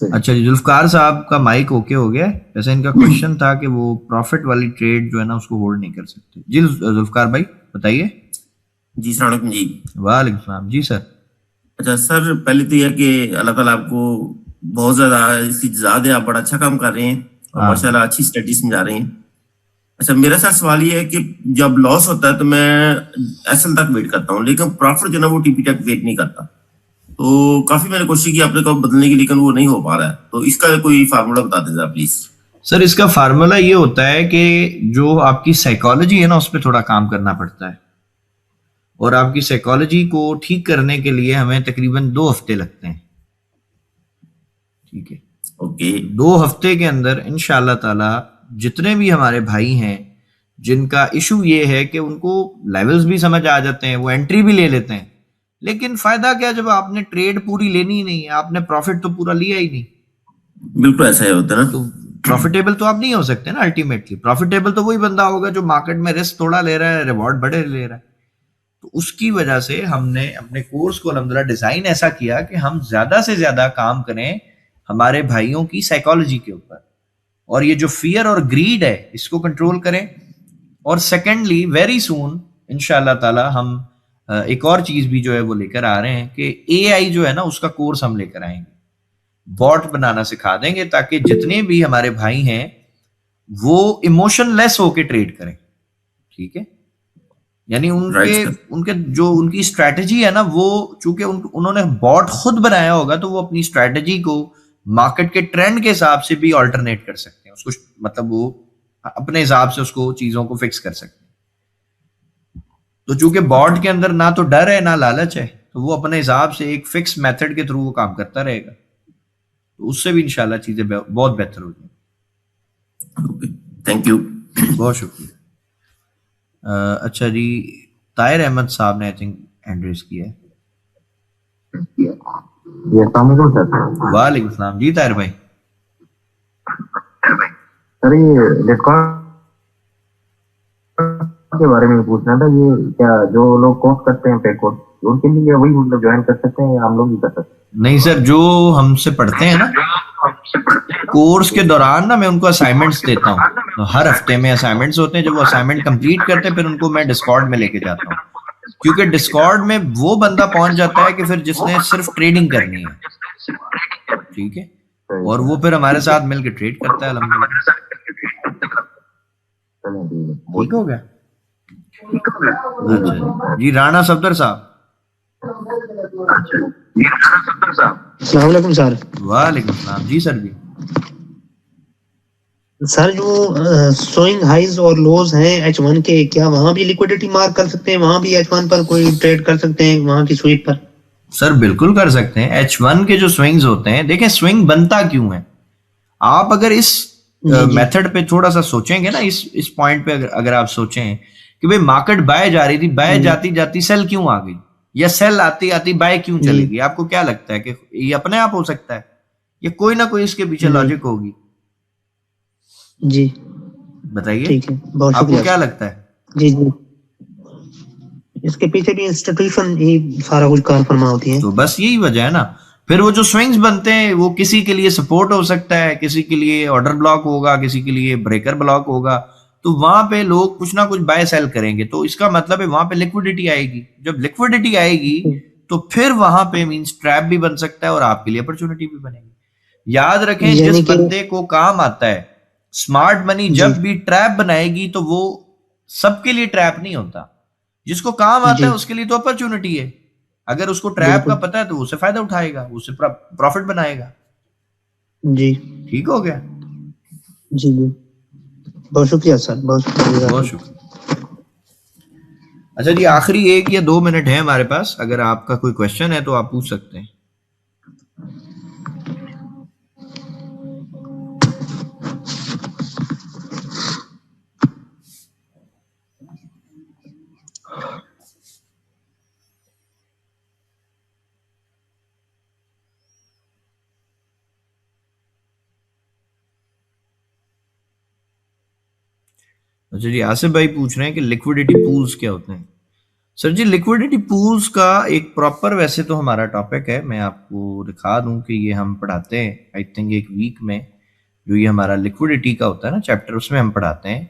B: अच्छा जी, जुल्फकार साहब का माइक ओके हो गया। वैसे इनका क्वेश्चन था कि वो प्रॉफिट वाली ट्रेड जो है ना उसको होल्ड नहीं कर सकते। जी जुल्फकार भाई बताइए।
G: जी अस्सलाम वालेकुम जी।
B: वालेकुम सलाम जी सर।
G: अच्छा सर, पहले तो यह कि अल्लाह ताला आपको बहुत ज्यादा इसकी जज़ा दे, आप बड़ा अच्छा काम कर रहे हैं और माशाल्लाह अच्छी स्टडी समझा रहे हैं। अच्छा, मेरा सर सवाल ये है कि जब लॉस होता है तो मैं एसएल तक वेट करता हूँ, लेकिन प्रॉफिट जो है ना वो टीपी तक वेट नहीं करता, तो काफी मैंने कोशिश की अपने को बदलने की, लेकिन वो नहीं हो पा रहा है, तो इसका कोई फार्मूला बता दीजिए प्लीज।
B: सर इसका फार्मूला ये होता है कि जो आपकी साइकोलॉजी है ना उस पर थोड़ा काम करना पड़ता है। और आपकी साइकोलॉजी को ठीक करने के लिए हमें तकरीबन 2 हफ्ते लगते हैं। ठीक है,
G: ओके
B: 2 हफ्ते के अंदर इंशाअल्लाह ताला जितने भी हमारे भाई हैं जिनका इशू ये है कि उनको लेवल्स भी समझ आ जाते हैं, वो एंट्री भी ले लेते हैं, लेकिन फायदा क्या जब आपने ट्रेड पूरी लेनी ही नहीं है, आपने प्रॉफिट तो पूरा लिया ही नहीं,
G: बिल्कुल ऐसा ही होता है ना।
B: तो प्रॉफिटेबल तो आप नहीं हो सकते ना। अल्टीमेटली प्रॉफिटेबल तो वही बंदा होगा जो मार्केट में रिस्क थोड़ा ले रहा है, रिवॉर्ड बड़े ले रहा है। तो उसकी वजह से हमने अपने कोर्स को अल्हम्दुलिल्लाह डिजाइन ऐसा किया कि हम ज्यादा से ज्यादा काम करें हमारे भाइयों की साइकोलॉजी के ऊपर, और ये जो फियर और ग्रीड है इसको कंट्रोल करें। और सेकेंडली वेरी सून इंशाअल्लाह ताला हम एक और चीज भी जो है वो लेकर आ रहे हैं कि एआई जो है ना उसका कोर्स हम लेकर आएंगे, बॉट बनाना सिखा देंगे ताकि जितने भी हमारे भाई हैं वो इमोशनलेस होके ट्रेड करें। ठीक है, यानी उनके जो उनकी स्ट्रैटेजी है ना, वो चूंकि उन्होंने बॉट खुद बनाया होगा तो वो अपनी स्ट्रैटेजी को मार्केट के ट्रेंड के हिसाब से भी ऑल्टरनेट कर सकते हैं उसको, मतलब वो अपने हिसाब से उसको चीजों को फिक्स कर सकते हैं। तो चूंकि बॉट के अंदर ना तो डर है ना लालच है, तो वो अपने हिसाब से एक फिक्स मेथड के थ्रू वो काम करता रहेगा, तो उससे भी इंशाल्लाह चीजें बहुत बेहतर हो जाएंगी।
G: थैंक यू,
B: बहुत शुक्रिया। अच्छा जी, ताहिर अहमद साहब ने आई थिंक हैंड रेज किया है। वालेकुम सलाम जी ताहिर भाई।
E: सर ये डिस्काउंट के बारे में पूछना था, ये क्या जो लोग कोर्स करते हैं पे कोर्स उनके लिए वही मतलब ज्वाइन कर सकते हैं या हम लोग भी कर सकते हैं?
B: नहीं सर, जो हमसे पढ़ते हैं ना कोर्स के दौरान ना मैं उनको असाइनमेंट्स देता हूँ, तो हर हफ्ते में असाइनमेंट्स होते हैं। जब वो असाइनमेंट कंप्लीट करते हैं फिर उनको मैं डिस्कॉर्ड में लेके जाता हूँ, क्योंकि डिस्कॉर्ड में वो बंदा पहुंच जाता है कि फिर जिसने सिर्फ ट्रेडिंग करनी है। ठीक है, और वो फिर हमारे साथ मिलकर ट्रेड करता है अल्हम्दुलिल्लाह। ठीक हो गया। अच्छा जी, राणा सफदर साहब।
C: अस्सलाम वालेकुम सर।
B: वालेकुम सलाम जी सर। जी
C: सर, जो स्विंग हाइज और लोज हैं H1 के, क्या वहां भी लिक्विडिटी मार्क कर सकते हैं? वहां भी H1 पर कोई ट्रेड कर सकते हैं वहां की स्वीप पर?
B: सर बिल्कुल कर सकते हैं। H1 के जो स्विंग्स होते हैं, देखें स्विंग बनता क्यों है, आप अगर इस मेथड पे थोड़ा सा सोचेंगे ना, इस पॉइंट पे अगर आप सोचें कि भाई मार्केट बाय जा रही थी, बाय जाती जाती सेल क्यों आ गई, या सेल आती आती बाय क्यों चलेगी, आपको क्या लगता है कि ये अपने आप हो सकता है या कोई ना कोई इसके पीछे लॉजिक होगी?
C: जी
B: बताइए,
C: ठीक है, बहुत
B: आपको क्या लगता है?
C: जी जी, इसके पीछे भी इंस्टीट्यूशन ही सारा कुछ कार फरमा होती है।
B: तो बस यही वजह है ना। फिर वो जो स्विंग्स बनते हैं वो किसी के लिए सपोर्ट हो सकता है, किसी के लिए ऑर्डर ब्लॉक होगा, किसी के लिए ब्रेकर ब्लॉक होगा, तो वहां पे लोग कुछ ना कुछ बाय सेल करेंगे, तो इसका मतलब है वहां पे लिक्विडिटी आएगी। जब लिक्विडिटी आएगी तो फिर वहां पे मींस ट्रैप भी बन सकता है और आपके लिए अपॉर्चुनिटी भी बनेगी। याद रखें, जिस बंदे को काम आता है स्मार्ट मनी जब भी ट्रैप बनाएगी तो वो सबके लिए ट्रैप नहीं होता। जिसको काम आता है उसके लिए तो अपॉर्चुनिटी है। अगर उसको ट्रैप का पता है तो उससे फायदा उठाएगा, उससे प्रॉफिट बनाएगा।
C: जी
B: ठीक हो गया।
C: जी जी, बहुत शुक्रिया सर, बहुत शुक्रिया।
B: बहुत शुक्रिया। अच्छा जी, आखिरी 1 या 2 मिनट है हमारे पास, अगर आपका कोई क्वेश्चन है तो आप पूछ सकते हैं। अच्छा जी, आसिफ भाई पूछ रहे हैं कि लिक्विडिटी पूल्स क्या होते हैं। सर जी, लिक्विडिटी पूल्स का एक प्रॉपर वैसे तो हमारा टॉपिक है, मैं आपको दिखा दूं कि ये हम पढ़ाते हैं आई थिंक एक वीक में। जो ये हमारा लिक्विडिटी का होता है ना चैप्टर, उसमें हम पढ़ाते हैं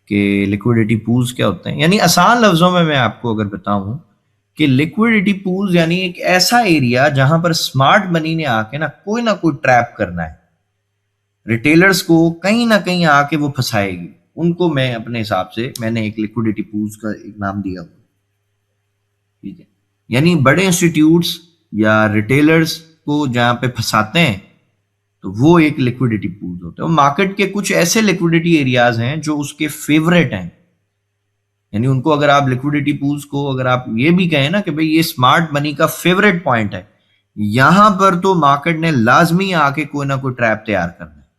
B: कि लिक्विडिटी पूल्स क्या होते हैं। यानी आसान लफ्जों में मैं आपको अगर बताऊं कि लिक्विडिटी पूल्स यानी एक ऐसा एरिया जहां पर स्मार्ट मनी ने आके ना कोई ट्रैप करना है, रिटेलर्स को कहीं ना कहीं आके वो फंसाएगी, उनको मैं अपने हिसाब से मैंने एक लिक्विडिटी पूल्स का एक नाम दिया हुआ। ठीक है, यानी बड़े इंस्टीट्यूट्स या रिटेलर्स को जहां पे फंसाते हैं तो वो एक लिक्विडिटी पूल्स होते हैं। मार्केट के कुछ ऐसे लिक्विडिटी एरियाज हैं जो उसके फेवरेट हैं, यानी उनको अगर आप लिक्विडिटी पूल्स को अगर आप ये भी कहें ना कि भाई ये स्मार्ट मनी का फेवरेट पॉइंट है, यहां पर तो मार्केट ने लाजमी आके कोई ना कोई ट्रैप तैयार करना है।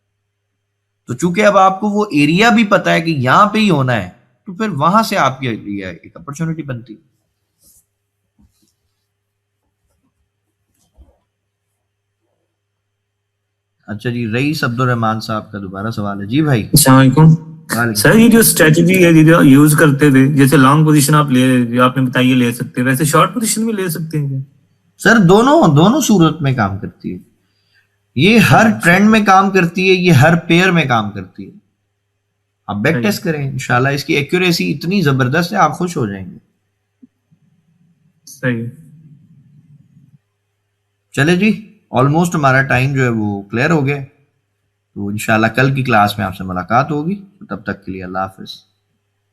B: तो चूंकि अब आपको वो एरिया भी पता है कि यहां पे ही होना है, तो फिर वहां से आपके लिए एक अपॉर्चुनिटी बनती है। अच्छा जी, रईस अब्दुल रहमान साहब का दोबारा सवाल है। जी भाई।
D: अस्सलाम वालेकुम सर, ये जो स्ट्रेटजी है ये जो यूज करते थे, जैसे लॉन्ग पोजीशन आप ले, आपने बताइए ले सकते हैं, वैसे शॉर्ट पोजीशन भी ले सकते हैं क्या?
B: सर दोनों सूरत में काम करती है। ये हर ट्रेंड में काम करती है, ये हर पेयर में काम करती है। आप बैक टेस्ट करें, इंशाल्लाह इसकी एक्यूरेसी इतनी जबरदस्त है, आप खुश हो जाएंगे।
D: सही।
B: चले जी, ऑलमोस्ट हमारा टाइम जो है वो क्लियर हो गया। तो इंशाल्लाह कल की क्लास में आपसे मुलाकात होगी। तब तक के लिए अल्लाह हाफिज।